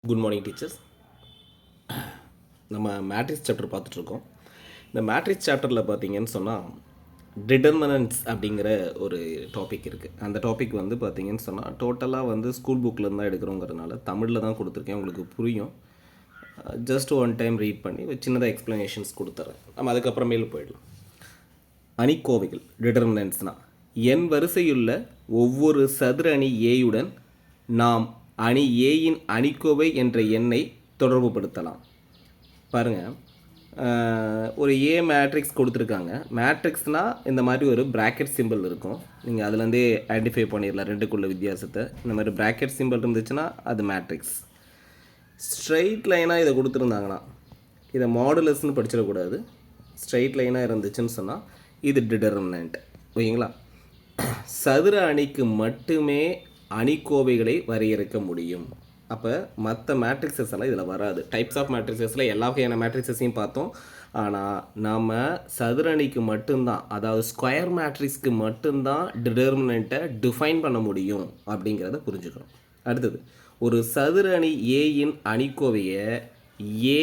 Good morning teachers. நம்ம matrix chapter பார்த்துட்ருக்கோம். இந்த மேட்ரிக்ஸ் சாப்டரில் பார்த்தீங்கன்னு சொன்னால் டிட்டர்மினன்ட்ஸ் அப்படிங்கிற ஒரு டாபிக் இருக்குது. அந்த டாபிக் வந்து பார்த்தீங்கன்னு சொன்னால் டோட்டலாக வந்து ஸ்கூல் புக்கில் தான் எடுக்கிறோங்கிறதுனால தமிழில் தான் கொடுத்துருக்கேன், உங்களுக்கு புரியும். ஜஸ்ட் ஒன் டைம் ரீட் பண்ணி ஒரு சின்னதாக எக்ஸ்ப்ளனேஷன்ஸ் கொடுத்துறேன். நம்ம அதுக்கப்புறமேல போயிடலாம். அணிக்கோவைகள் டிட்டர்மினன்ட்ஸ்னால் என் வரிசையுள்ள ஒவ்வொரு சதுர அணி ஏயுடன் நாம் அணி ஏயின் அணிக்கோவை என்ற எண்ணை தொடர்புபடுத்தலாம். பாருங்கள், ஒரு ஏ மேட்ரிக்ஸ் கொடுத்துருக்காங்க. மேட்ரிக்ஸ்னால் இந்த மாதிரி ஒரு ப்ராக்கெட் சிம்பிள் இருக்கும். நீங்கள் அதுலேருந்தே ஐடென்டிஃபை பண்ணிடலாம் ரெண்டுக்குள்ள வித்தியாசத்தை. இந்த மாதிரி ப்ராக்கெட் சிம்பிள் இருந்துச்சுன்னா அது மேட்ரிக்ஸ். ஸ்ட்ரைட் லைனாக இதை கொடுத்துருந்தாங்கன்னா இதை மாடுலஸ்ன்னு படிச்சிடக்கூடாது. ஸ்ட்ரைட் லைனாக இருந்துச்சுன்னு சொன்னால் இது டிட்டர்மினன்ட். ஓகேங்களா? சதுர அணிக்கு மட்டுமே அணிக்கோவைகளை வரையறுக்க முடியும். அப்போ மற்ற மேட்ரிக்ஸஸ் எல்லாம் இதில் வராது. டைப்ஸ் ஆஃப் மேட்ரிக்ஸஸில் எல்லா வகையான மேட்ரிக்ஸஸையும் பார்த்தோம். ஆனால் நாம் சதுர அணிக்கு மட்டும்தான், அதாவது ஸ்கொயர் மேட்ரிக்ஸ்க்கு மட்டும்தான் டிட்டர்மினண்ட்டை டிஃபைன் பண்ண முடியும் அப்படிங்கிறத புரிஞ்சுக்கணும். அடுத்தது, ஒரு சதுர அணி ஏயின் அணிக்கோவையை ஏ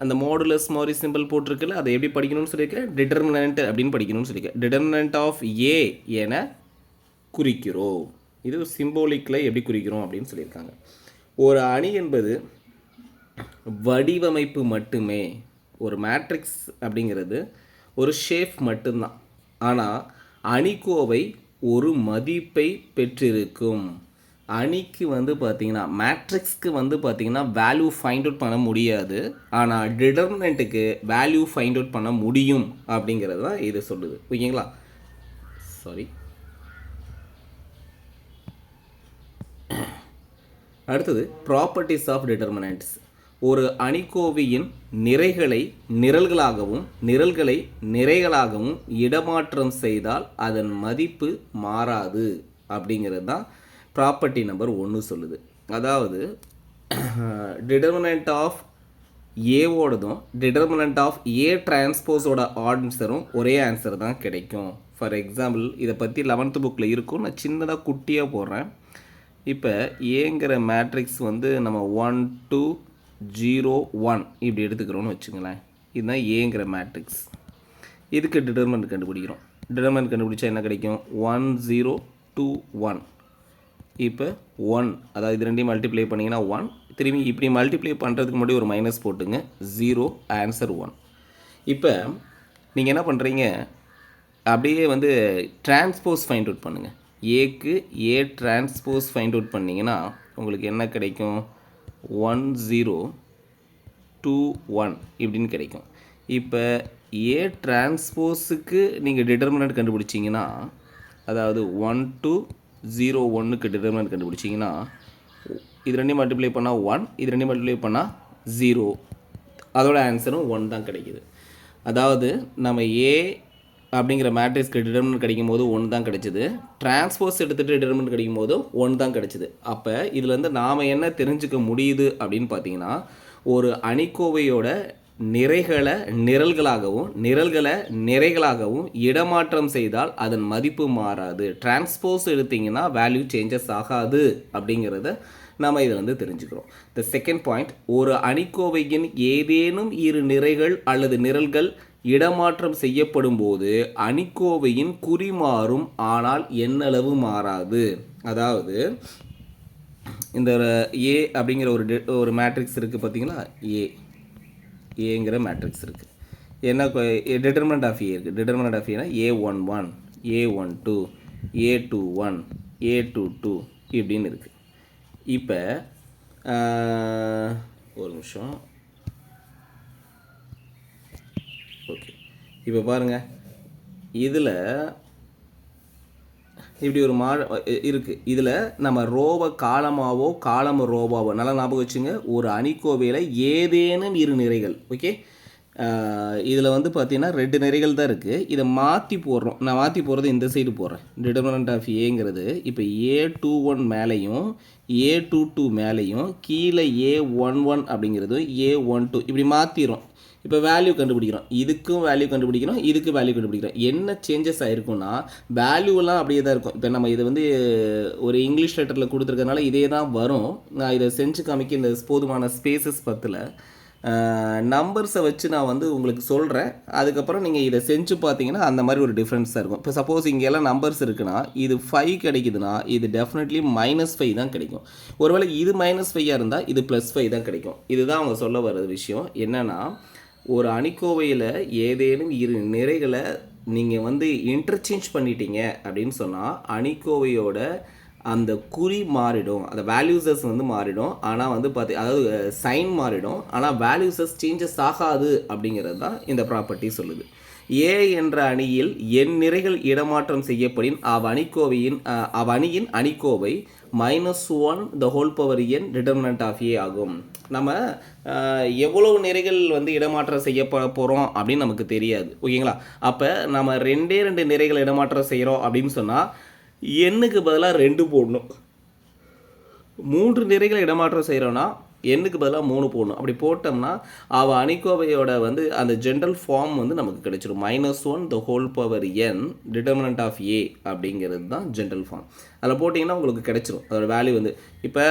அந்த மாடுலஸ் மாதிரி சிம்பிள் போட்டிருக்குல்ல, அதை எப்படி படிக்கணும்னு சொல்லியிருக்கேன்? டிட்டர்மினன்ட் அப்படின்னு படிக்கணும்னு சொல்லியிருக்கேன். டிட்டர்மினன்ட் ஆஃப் ஏ என குறிக்கிறோம். இது சிம்போலிக்கில் எப்படி குறிக்கிறோம் அப்படின்னு சொல்லியிருக்காங்க. ஒரு அணி என்பது வடிவமைப்பு மட்டுமே. ஒரு மேட்ரிக்ஸ் அப்படிங்கிறது ஒரு ஷேப் மட்டும்தான். ஆனால் அணிக்கோவை ஒரு மதிப்பை பெற்றிருக்கும். அணிக்கு வந்து பார்த்திங்கன்னா, மேட்ரிக்ஸ்க்கு வந்து பார்த்திங்கன்னா வேல்யூ ஃபைண்ட் அவுட் பண்ண முடியாது. ஆனால் டிட்டர்மினண்ட்டுக்கு வேல்யூ ஃபைண்ட் அவுட் பண்ண முடியும் அப்படிங்கிறது தான் இது சொல்லுது. ஓகேங்களா? சாரி. அடுத்தது, ப்ராப்பர்ட்டிஸ் ஆஃப் டிட்டர்மினன்ட்ஸ். ஒரு அணிக்கோவையின் நிறைகளை நிரல்களாகவும் நிரல்களை நிறைகளாகவும் இடமாற்றம் செய்தால் அதன் மதிப்பு மாறாது அப்படிங்கிறது தான் ப்ராப்பர்ட்டி நம்பர் 1 சொல்லுது. அதாவது டிட்டர்மினன்ட் ஆஃப் ஏவோடதும் டிட்டர்மினன்ட் ஆஃப் ஏ டிரான்ஸ்போஸோட ஆன்சரும் ஒரே ஆன்சர் தான் கிடைக்கும். ஃபார் எக்ஸாம்பிள், இதை பற்றி 11th புக்கில் இருக்கும், நான் சின்னதாக குட்டியாக போடுறேன். இப்போ ஏங்கிற மேட்ரிக்ஸ் வந்து நம்ம 1 2 0 1 இப்படி எடுத்துக்கிறோன்னு வச்சுங்களேன். இதுதான் ஏங்கிற மேட்ரிக்ஸ். இதுக்கு டிட்டர்மினன்ட் கண்டுபிடிக்கிறோம். டிட்டர்மினன்ட் கண்டுபிடிச்சா என்ன கிடைக்கும்? 1 0 2 1. இப்போ 1, அதாவது இது ரெண்டையும் மல்டிப்ளை பண்ணிங்கன்னா 1. திரும்பி இப்படி மல்டிப்ளை பண்ணுறதுக்கு முன்னாடி ஒரு மைனஸ் போட்டுங்க. 0, ஆன்சர் 1. இப்போ நீங்கள் என்ன பண்ணுறீங்க? அப்படியே வந்து டிரான்ஸ்போஸ் ஃபைண்ட் அவுட் பண்ணுங்கள். ஏக்கு ஏ டிரான்ஸ்போஸ் ஃபைண்ட் அவுட் பண்ணிங்கன்னா உங்களுக்கு என்ன கிடைக்கும்? 1 0 2 1 இப்படின்னு கிடைக்கும். இப்போ ஏ டிரான்ஸ்போஸுக்கு நீங்கள் டிட்டர்மினன்ட் கண்டுபிடிச்சிங்கன்னா, அதாவது 1 2 0 1க்கு டிட்டர்மினன்ட் கண்டுபிடிச்சிங்கன்னா, இது ரெண்டையும் மல்டிப்ளை பண்ணால் 1, இது ரெண்டையும் மல்டிப்ளை பண்ணால் 0, அதோட ஆன்சரும் 1 தான் கிடைக்கிது. அதாவது நம்ம ஏ அப்படிங்கிற மேட்ரிக்ஸ்க்கு டிட்டர்மினன்ட் கிடைக்கும் போது 1 தான் கிடைச்சிது. டிரான்ஸ்போஸ் எடுத்துகிட்டு டிட்டர்மினன்ட் கிடைக்கும் போது 1 தான் கிடைச்சிது. அப்போ இதுலேருந்து நாம் என்ன தெரிஞ்சுக்க முடியுது அப்படின்னு பார்த்தீங்கன்னா, ஒரு அணிக்கோவையோட நிறைகளை நிரல்களாகவும் நிரல்களை நிறைகளாகவும் இடமாற்றம் செய்தால் அதன் மதிப்பு மாறாது. டிரான்ஸ்போஸ் எடுத்திங்கன்னா வேல்யூ சேஞ்சஸ் ஆகாது அப்படிங்கிறத நாம் இதில் வந்து தெரிஞ்சுக்கிறோம். த செகண்ட் பாயிண்ட், ஒரு அணிக்கோவையின் ஏதேனும் இரு நிறைகள் அல்லது நிரல்கள் இடமாற்றம் செய்யப்படும் போது அணிக்கோவையின் குறி மாறும், ஆனால் எண்ணளவு மாறாது. அதாவது இந்த ஏ அப்படிங்கிற ஒரு மேட்ரிக்ஸ் இருக்குது பார்த்தீங்களா? ஏங்கிற மேட்ரிக்ஸ் இருக்குது. என்ன டிட்டர்மினன்ட் ஆஃப் ஏ இருக்குது. டிட்டர்மினன்ட் ஆஃப் ஏனா A11 A12 A21 A22 இப்படின்னு இருக்குது. இப்போ ஒரு நிமிஷம். ஓகே, இப்போ பாருங்கள், இதில் இப்படி ஒரு இருக்குது. இதில் நம்ம ரோவை காலமாவோ காலம் ரோவாவோ நல்லா ஞாபகம் வச்சுங்க. ஒரு அணிக்கோவையில் ஏதேனும் இரு நிறைகள், ஓகே, இதில் வந்து பார்த்தீங்கன்னா 2 நிறைகள் தான் இருக்குது. இதை மாற்றி போடுறோம். நான் மாற்றி போடுறது இந்த சைடு போடுறேன். டிட்டர்மினன்ட் ஆஃப் ஏங்கிறது இப்போ A21 மேலேயும் A22 மேலேயும் கீழே A11 அப்படிங்கிறது A12 இப்படி மாற்றிடும். இப்போ வேல்யூ கண்டுபிடிக்கிறோம். இதுக்கும் வேல்யூ கண்டுபிடிக்கிறோம், இதுக்கு வேல்யூ கண்டுபிடிக்கிறோம். என்ன சேஞ்சஸ் ஆகிருக்குன்னா வேல்யூலாம் அப்படியே தான் இருக்கும். இப்போ நம்ம இதை வந்து ஒரு இங்கிலீஷ் லெட்டரில் கொடுத்துருக்கறனால இதே தான் வரும். நான் இதை செஞ்சு காமிக்க இந்த போதுமான ஸ்பேசஸ் பத்தில் நம்பர்ஸை வச்சு நான் வந்து உங்களுக்கு சொல்கிறேன். அதுக்கப்புறம் நீங்கள் இதை செஞ்சு பார்த்தீங்கன்னா அந்த மாதிரி ஒரு டிஃப்ரென்ஸாக இருக்கும். இப்போ சப்போஸ் இங்கெல்லாம் நம்பர்ஸ் இருக்குன்னா இது 5 கிடைக்குதுன்னா இது டெஃபினெட்லி -5 தான் கிடைக்கும். ஒருவேளை இது -5 இருந்தால் இது +5 தான் கிடைக்கும். இதுதான் அவங்க சொல்ல வர்ற விஷயம். என்னென்னா ஒரு அணிக்கோவையில் ஏதேனும் 2 நிறைகளை நீங்கள் வந்து இன்டர்சேஞ்ச் பண்ணிட்டீங்க அப்படின்னு சொன்னால் அணிக்கோவையோட அந்த குறி மாறிடும், அந்த வேல்யூஸஸ் வந்து மாறிடும். ஆனால் வந்து அதாவது சைன் மாறிடும், ஆனால் வேல்யூஸஸ் சேஞ்சஸ் ஆகாது அப்படிங்கிறது தான் இந்த ப்ராப்பர்ட்டி சொல்லுது. ஏ என்ற அணியில் என் நிறைகள் இடமாற்றம் செய்யப்படின் அவ்வணியின் அணிக்கோவை -1 n டிட்டர்மினன்ட் ஆஃப் ஏ ஆகும். நம்ம எவ்வளவு நிறைகள் வந்து இடமாற்றம் செய்ய போகிறோம் அப்படின்னு நமக்கு தெரியாது. ஓகேங்களா? அப்போ நம்ம 2 நிறைகள் இடமாற்றம் செய்கிறோம் அப்படின்னு சொன்னால் எண்ணுக்கு பதிலாக 2 போடணும். 3 நிறைகளை இடமாற்றம் செய்கிறோன்னா எண்ணுக்கு பதிலாக 3 போடணும். அப்படி போட்டோம்னா அவள் அணிக்கோவையோட வந்து அந்த ஜென்ரல் ஃபார்ம் வந்து நமக்கு கிடைச்சிடும். -1 n டிட்டர்மினன்ட் ஆஃப் ஏ அப்படிங்கிறது தான் ஜென்ரல் ஃபார்ம். அதில் போட்டிங்கன்னா உங்களுக்கு கிடைச்சிரும். அதோட வேல்யூ வந்து இப்போ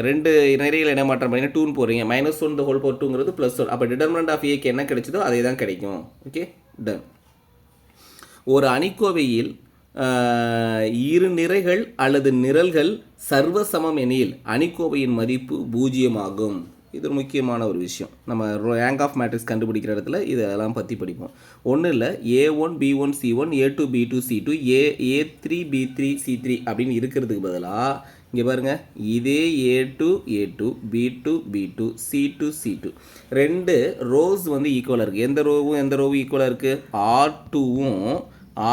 2 நிறைகளை இடமாற்றம் பண்ணி 2ன்னு போடுறீங்க. -1 2ங்கிறது +1. அப்போ டிட்டர்மினன்ட் ஆஃப் ஏக்கு என்ன கிடைச்சதோ அதே தான் கிடைக்கும். Okay, done. ஒரு அணிக்கோவையில் 2 நிறைகள் அல்லது நிரல்கள் சர்வசமம் எனில் அணிக்கோவையின் மதிப்பு 0 ஆகும். இது ஒரு முக்கியமான ஒரு விஷயம். நம்ம ரேங்க் ஆஃப் மேட்ரிக்ஸ் கண்டுபிடிக்கிற இடத்துல இதெல்லாம் பற்றி படிப்போம். ஒன்றும் இல்லை, A1 B1 C1 A2 B2 C2 A3 B3 C3 அப்படின்னு இருக்கிறதுக்கு பதிலாக இங்கே பாருங்கள், இதே A2 A2 B2 B2 C2 C2 2 rose வந்து ஈக்குவலாக இருக்குது. எந்த ரோவும் ஈக்குவலாக இருக்குது? R2வும்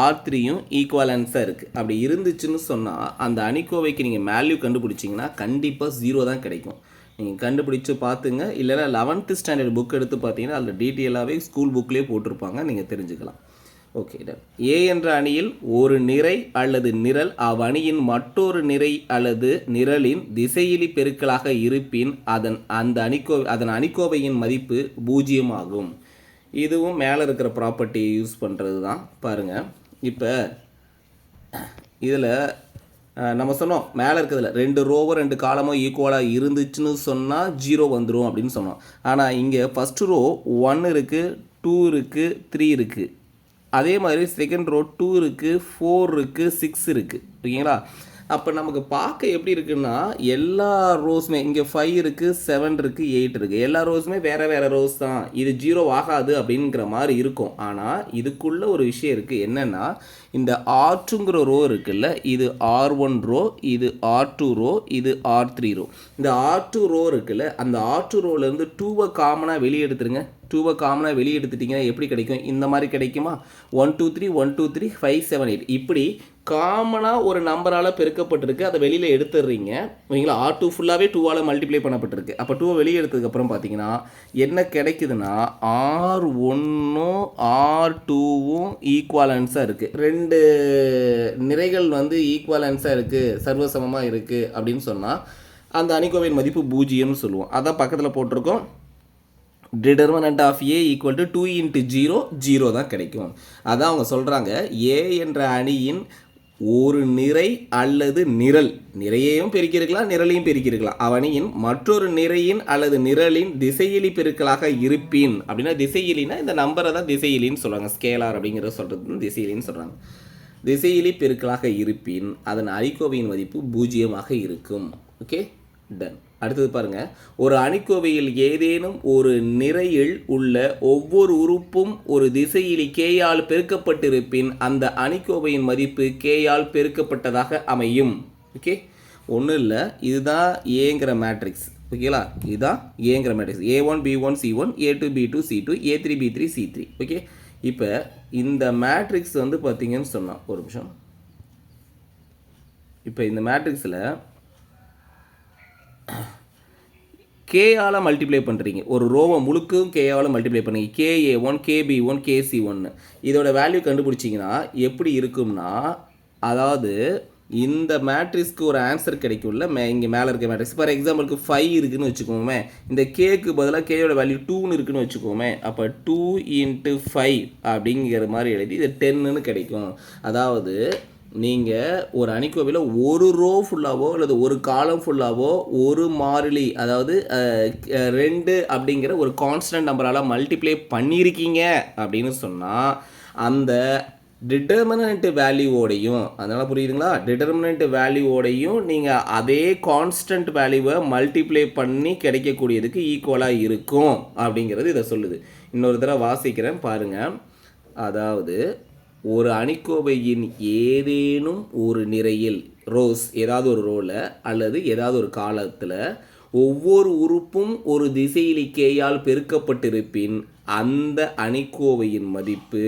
R3யும் ஈக்குவலன்ஸாக இருக்குது. அப்படி இருந்துச்சுன்னு சொன்னால் அந்த அணிக்கோவைக்கு நீங்கள் வேல்யூ கண்டுபிடிச்சிங்கன்னா கண்டிப்பாக 0 தான் கிடைக்கும். நீங்கள் கண்டுபிடிச்சு பார்த்துங்க. இல்லைனா 11th ஸ்டாண்டர்ட் புக் எடுத்து பார்த்தீங்கன்னா அதில் டீட்டெயிலாகவே ஸ்கூல் புக்லேயே போட்டிருப்பாங்க, நீங்கள் தெரிஞ்சுக்கலாம். ஓகே, ஏ என்ற அணியில் ஒரு நிறை அல்லது நிரல் அவ்வணியின் மற்றொரு நிறை அல்லது நிரலின் திசையிலி பெருக்கலாக இருப்பின் அதன் அணிக்கோவையின் மதிப்பு 0 ஆகும். இதுவும் மேலே இருக்கிற ப்ராப்பர்ட்டியை யூஸ் பண்ணுறது தான். பாருங்கள், இப்போ இதில் நம்ம சொன்னோம் மேலே இருக்கிறதுல 2 ரோவோ 2 காலமோ ஈக்குவலாக இருந்துச்சுன்னு சொன்னால் 0 வந்துடும் அப்படின்னு சொன்னோம். ஆனால் இங்கே ஃபஸ்ட்டு ரோ 1 இருக்குது, 2 இருக்குது, 3 இருக்குது. அதே மாதிரி செகண்ட் ரோ 2 இருக்குது, 4 இருக்குது, 6 இருக்குது. ஓகேங்களா? அப்போ நமக்கு பார்க்க எப்படி இருக்குன்னா எல்லா ரோஸுமே இங்கே 5 இருக்குது, 7 இருக்குது, 8 இருக்குது. எல்லா ரோஸுமே வேறு ரோஸ் தான். இது 0 ஆகாது அப்படிங்கிற மாதிரி இருக்கும். ஆனால் இதுக்குள்ளே ஒரு விஷயம் இருக்குது. என்னென்னா இந்த R2ங்கிற ரோ இருக்குல்ல, இது R1 ரோ, இது R2 ரோ, இது R3 ரோ. இந்த R2 ரோ இருக்குல்ல, அந்த R2 ரோலேருந்து 2வை காமனாக வெளியே எடுத்துருங்க. 2வை காமனாக வெளியே எடுத்துட்டிங்கன்னா எப்படி கிடைக்கும்? இந்த மாதிரி கிடைக்குமா? 1 2 3 1 2 3 5 7 8 இப்படி காமனாக ஒரு நம்பரால் பெருக்கப்பட்டிருக்கு. அதை வெளியில் எடுத்துடுறீங்க. ஓகேங்களா? R2 ஃபுல்லாகவே 2ஆல் மல்டிப்ளை பண்ணப்பட்டிருக்கு. அப்போ 2வை வெளியே எடுத்ததுக்கப்புறம் பார்த்தீங்கன்னா என்ன கிடைக்குதுன்னா R1ம் R2வும் ஈக்குவலன்ஸாக இருக்குது. 2 நிறைகள் வந்து ஈக்குவலன்ஸாக இருக்குது, சர்வசமமாக இருக்குது அப்படின்னு சொன்னால் அந்த அணிக்கோவையின் மதிப்பு 0ன்னு சொல்லுவோம். அதான் பக்கத்தில் போட்டிருக்கோம். Determinant of A equal to 2 × 0 0 தான் கிடைக்கும். அதான் அவங்க சொல்கிறாங்க, ஏ என்ற அணியின் ஒரு நிறை அல்லது நிரல், நிறையையும் பெருக்கியிருக்கலாம், நிரலையும் பெருக்கியிருக்கலாம், அவனியின் மற்றொரு நிறையின் அல்லது நிரலின் திசையிலி பெருக்கலாக இருப்பின். அப்படின்னா திசையிலினா இந்த நம்பரை தான் திசையிலின்னு சொல்கிறாங்க. ஸ்கேலார் அப்படிங்கிறத சொல்கிறது திசையிலின்னு சொல்கிறாங்க. திசையிலி பெருக்கலாக இருப்பின் அதன் அணிக்கோவையின் மதிப்பு 0 இருக்கும். Okay, done. அடுத்தது பாருங்கள், ஒரு அணிக்கோவையில் ஏதேனும் ஒரு நிறையில் உள்ள ஒவ்வொரு உறுப்பும் ஒரு திசையிலி கேயால் பெருக்கப்பட்டிருப்பின் அந்த அணிக்கோவையின் மதிப்பு கேயால் பெருக்கப்பட்டதாக அமையும். ஓகே, ஒன்றும் இல்லை, இதுதான் ஏங்கிற மேட்ரிக்ஸ். ஓகேங்களா? இதுதான் ஏங்கிற matrix. A1 B1 C1 A2 B2 C2 A3 B3 C3. Okay, இப்போ இந்த மேட்ரிக்ஸ் வந்து பார்த்தீங்கன்னு சொன்னால் ஒரு நிமிஷம். இப்போ இந்த மேட்ரிக்ஸில் கேயால் மல்டிப்ளை பண்ணுறீங்க, ஒரு ரோவை முழுக்கும் கேயால் மல்டிப்ளை பண்ணுறீங்க, KA1 KB1 KC1 இதோட வேல்யூ கண்டுபிடிச்சிங்கன்னா எப்படி இருக்கும்னா, அதாவது இந்த மேட்ரிக்ஸ்க்கு ஒரு ஆன்சர் கிடைக்கும்ல, இங்கே மேலே இருக்க மேட்ரிக்ஸ் ஃபார் எக்ஸாம்பிளுக்கு 5 இருக்குதுன்னு வச்சுக்கோமே, இந்த கேக்கு பதிலாக கேயோட வேல்யூ 2ன்னு இருக்குன்னு வச்சுக்கோமே, அப்போ 2 × 5 அப்படிங்கிற மாதிரி எழுதி இது 10ன்னு கிடைக்கும். அதாவது நீங்கள் ஒரு அணிக்கோவையில் ஒரு ரோ ஃபுல்லாவோ அல்லது ஒரு காலம் ஃபுல்லாவோ ஒரு மாறிலி, அதாவது 2 அப்படிங்கிற ஒரு கான்ஸ்டன்ட் நம்பரால் மல்டிப்ளை பண்ணியிருக்கீங்க அப்படின்னு சொன்னால் அந்த டிட்டர்மினன்ட் வேல்யூவோடையும், அதனால் புரியுதுங்களா, டிட்டர்மினன்ட் வேல்யூவோடையும் நீங்கள் அதே கான்ஸ்டன்ட் வேல்யூவை மல்டிப்ளை பண்ணி கிடைக்கக்கூடியதுக்கு ஈக்குவலாக இருக்கும் அப்படிங்கிறது இதை சொல்லுது. இன்னொரு தடவை வாசிக்கிறேன் பாருங்கள். அதாவது ஒரு அணிக்கோவையின் ஏதேனும் ஒரு நிறையில், ரோஸ் ஏதாவது ஒரு ரோவில் அல்லது ஏதாவது ஒரு காலத்தில் ஒவ்வொரு உறுப்பும் ஒரு திசையிலி கேயால் பெருக்கப்பட்டிருப்பின் அந்த அணிக்கோவையின் மதிப்பு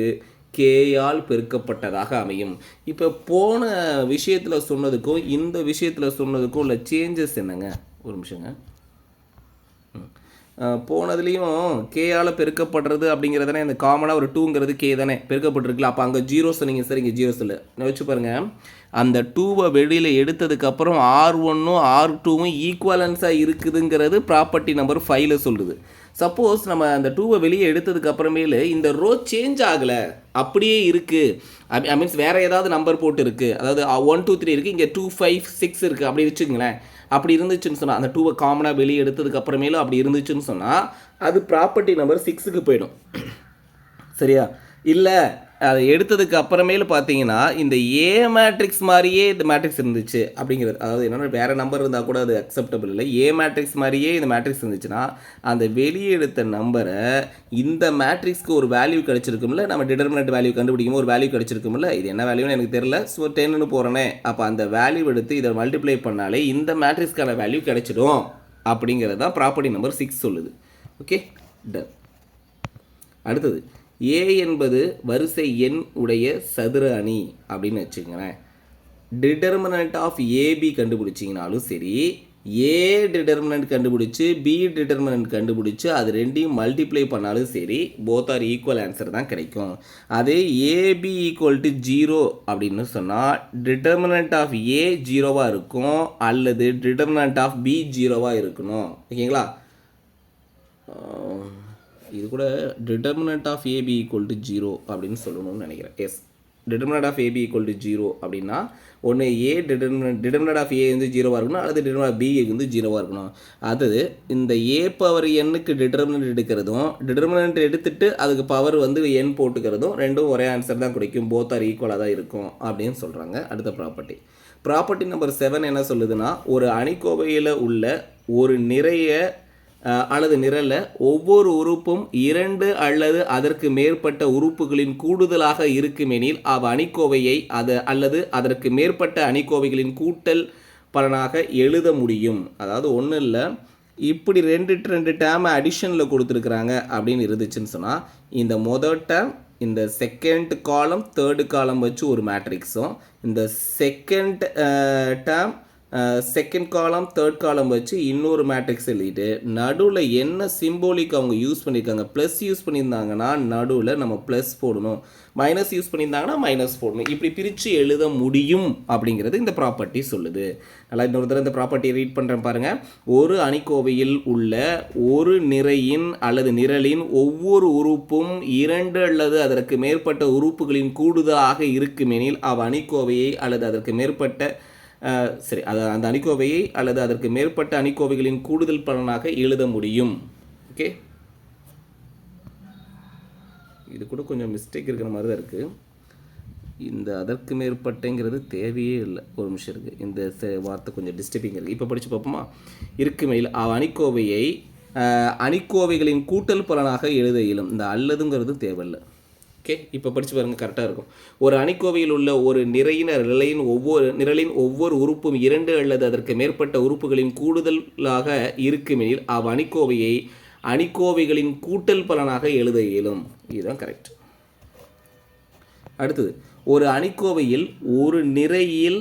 கேயால் பெருக்கப்பட்டதாக அமையும். இப்போ போன விஷயத்தில் சொன்னதுக்கும் இந்த விஷயத்தில் சொன்னதுக்கும் உள்ள சேஞ்சஸ் என்னங்க? ஒரு நிமிஷங்க. போனதுலேயும் கேயால் பெருக்கப்படுறது அப்படிங்கிறது தானே, இந்த காமனாக ஒரு 2ங்கிறது கே தானே பெருக்கப்பட்டிருக்குல்ல, அப்போ அங்கே 0 சொன்னீங்க சார், இங்கே 0 சொல்லு வச்சு பாருங்கள். அந்த 2வை வெளியில் எடுத்ததுக்கப்புறம் R1ம் R2வும் ஈக்குவலன்ஸாக இருக்குதுங்கிறது ப்ராப்பர்ட்டி நம்பர் 5ல் சொல்லுது. சப்போஸ் நம்ம அந்த 2வை வெளியே எடுத்ததுக்கு அப்புறமேலு இந்த ரோ சேஞ்ச் ஆகலை, அப்படியே இருக்குது, ஐ மீன்ஸ் வேறு ஏதாவது நம்பர் போட்டு இருக்குது, அதாவது 1 2 3 இருக்குது, இங்கே 2 5 6 இருக்குது அப்படி வச்சுக்கங்களேன். அப்படி இருந்துச்சுன்னு சொன்னால் அந்த 2வை காமனாக வெளியே எடுத்ததுக்கு அப்புறமேலும் அப்படி இருந்துச்சுன்னு சொன்னால் அது ப்ராப்பர்ட்டி நம்பர் 6க்கு போயிடும். சரியா? இல்லை அதை எடுத்ததுக்கு அப்புறமேலு பார்த்தீங்கன்னா இந்த ஏ மேட்ரிக்ஸ் மாதிரியே இந்த மேட்ரிக்ஸ் இருந்துச்சு அப்படிங்கிறது, அதாவது என்னென்னா வேறு நம்பர் இருந்தால் கூட அது அக்செப்டபிள் இல்லை, ஏ மேட்ரிக்ஸ் மாதிரியே இந்த மேட்ரிக்ஸ் இருந்துச்சுன்னா அந்த வெளியே எடுத்த நம்பரை இந்த மேட்ரிக்ஸ்க்கு ஒரு வேல்யூ கிடச்சிருக்கும்ல, நம்ம டிட்டர்மினன்ட் வேல்யூ கண்டுபிடிக்கும் ஒரு வேல்யூ கிடச்சிருக்கும்ல, இது என்ன வேல்யூன்னு எனக்கு தெரியல, ஸோ 10ன்னு போகிறேனே, அப்போ அந்த வேல்யூ எடுத்து இதை மல்டிப்ளை பண்ணாலே இந்த மேட்ரிக்ஸ்க்கான வேல்யூ கிடச்சிடும் அப்படிங்கிறது தான் ப்ராப்பர்ட்டி நம்பர் 6 சொல்லுது. Okay, done. அடுத்தது ஏ என்பது வரிசை எண் உடைய சதுர அணி அப்படின்னு வச்சுக்கோங்களேன். டிட்டர்மினன்ட் ஆஃப் ஏபி கண்டுபிடிச்சிங்கனாலும் சரி, ஏ டிட்டர்மினன்ட் கண்டுபிடிச்சி பி டிட்டர்மினன்ட் கண்டுபிடிச்சி அது ரெண்டையும் மல்டிப்ளை பண்ணாலும் சரி, போத் ஆர் ஈக்குவல் ஆன்சர் தான் கிடைக்கும். அதே ஏபி ஈக்குவல் டு 0 அப்படின்னு சொன்னால் டிட்டர்மினன்ட் ஆஃப் ஏ 0வாக இருக்கும் அல்லது டிட்டர்மினன்ட் ஆஃப் பி 0வாக இருக்கணும். ஓகேங்களா? இது கூட determinant of AB equal to 0 அப்படின்னு சொல்லணும்னு நினைக்கிறேன். Yes, determinant of AB equal to 0 அப்படின்னா ஒன்று ஏ டிட்டர்மினன்ட் ஆஃப் ஏ வந்து 0வாக இருக்கணும் அல்லது டிட்டர்மினன்ட் ஆஃப் பி வந்து 0வாக இருக்கணும். அது இந்த ஏ பவர் எண்ணுக்கு டிட்டர்மினன்ட் எடுக்கிறதும் டிட்டர்மினன்ட் எடுத்துட்டு அதுக்கு பவர் வந்து எண் போட்டுக்கிறதும் ரெண்டும் ஒரே ஆன்சர் தான் கிடைக்கும், போத் ஆர் ஈக்குவலாக தான் இருக்கும் அப்படின்னு சொல்கிறாங்க. அடுத்த ப்ராப்பர்ட்டி நம்பர் 7 என்ன சொல்லுதுன்னா, ஒரு அணிக்கோவையில் உள்ள ஒரு நிறைய அல்லது நிரல்ல ஒவ்வொரு உறுப்பும் 2 அல்லது அதற்கு மேற்பட்ட உறுப்புகளின் கூடுதலாக இருக்குமெனில் அவ் அணிக்கோவையை அல்லது அதற்கு மேற்பட்ட அணிக்கோவைகளின் கூட்டல் பலனாக எழுத முடியும். அதாவது ஒன்றும் இல்லை, இப்படி 2 டேர்ம் அடிஷனில் கொடுத்துருக்குறாங்க அப்படின்னு இருந்துச்சுன்னு சொன்னால் இந்த முதல் டேர்ம் இந்த செகண்ட் காலம் தேர்டு காலம் வச்சு ஒரு மேட்ரிக்ஸும், இந்த second term second column third காலம் வச்சு இன்னொரு மேட்ரிக்ஸ் எழுதிட்டு நடுவில் என்ன சிம்போலிக் அவங்க யூஸ் பண்ணியிருக்காங்க, ப்ளஸ் யூஸ் பண்ணியிருந்தாங்கன்னா நடுவில் நம்ம ப்ளஸ் போடணும், மைனஸ் யூஸ் பண்ணியிருந்தாங்கன்னா மைனஸ் போடணும், இப்படி பிரித்து எழுத முடியும் அப்படிங்கிறது இந்த ப்ராப்பர்ட்டி சொல்லுது. நல்லா இன்னொரு தடவை இந்த ப்ராப்பர்ட்டியை ரீட் பண்ணுறேன் பாருங்கள். ஒரு அணிக்கோவையில் உள்ள ஒரு நிறையின் அல்லது நிரலின் ஒவ்வொரு உறுப்பும் 2 அல்லது அதற்கு மேற்பட்ட உறுப்புகளின் கூடுதலாக இருக்குமெனில் அவ் அணிக்கோவையை அல்லது அதற்கு மேற்பட்ட அந்த அணிக்கோவையை அல்லது அதற்கு மேற்பட்ட அணிக்கோவைகளின் கூடுதல் பலனாக எழுத முடியும். ஓகே, இது கூட கொஞ்சம் மிஸ்டேக் இருக்கிற மாதிரி தான் இருக்குது. இந்த அதற்கு மேற்பட்டங்கிறது தேவையே இல்லை, ஒரு நிமிஷம் இருக்குது, இந்த வார்த்தை கொஞ்சம் டிஸ்டர்பிங் இருக்குது. இப்போ படித்து பார்ப்போமா? இருக்குமையில் அணிக்கோவையை அணிக்கோவைகளின் கூட்டல் பலனாக எழுத இயலும். இந்த அல்லதுங்கிறது தேவையில்லை. ஓகே, இப்போ படித்து பாருங்கள், கரெக்டாக இருக்கும். ஒரு அணிக்கோவையில் உள்ள ஒரு நிரலின் ஒவ்வொரு உறுப்பும் 2 அல்லது அதற்கு மேற்பட்ட உறுப்புகளின் கூடுதலாக இருக்குமெனில் அவ் அணிக்கோவையை அணிக்கோவைகளின் கூட்டல் பலனாக எழுத இயலும். இதுதான் கரெக்ட். அடுத்தது, ஒரு அணிக்கோவையில் ஒரு நிறையில்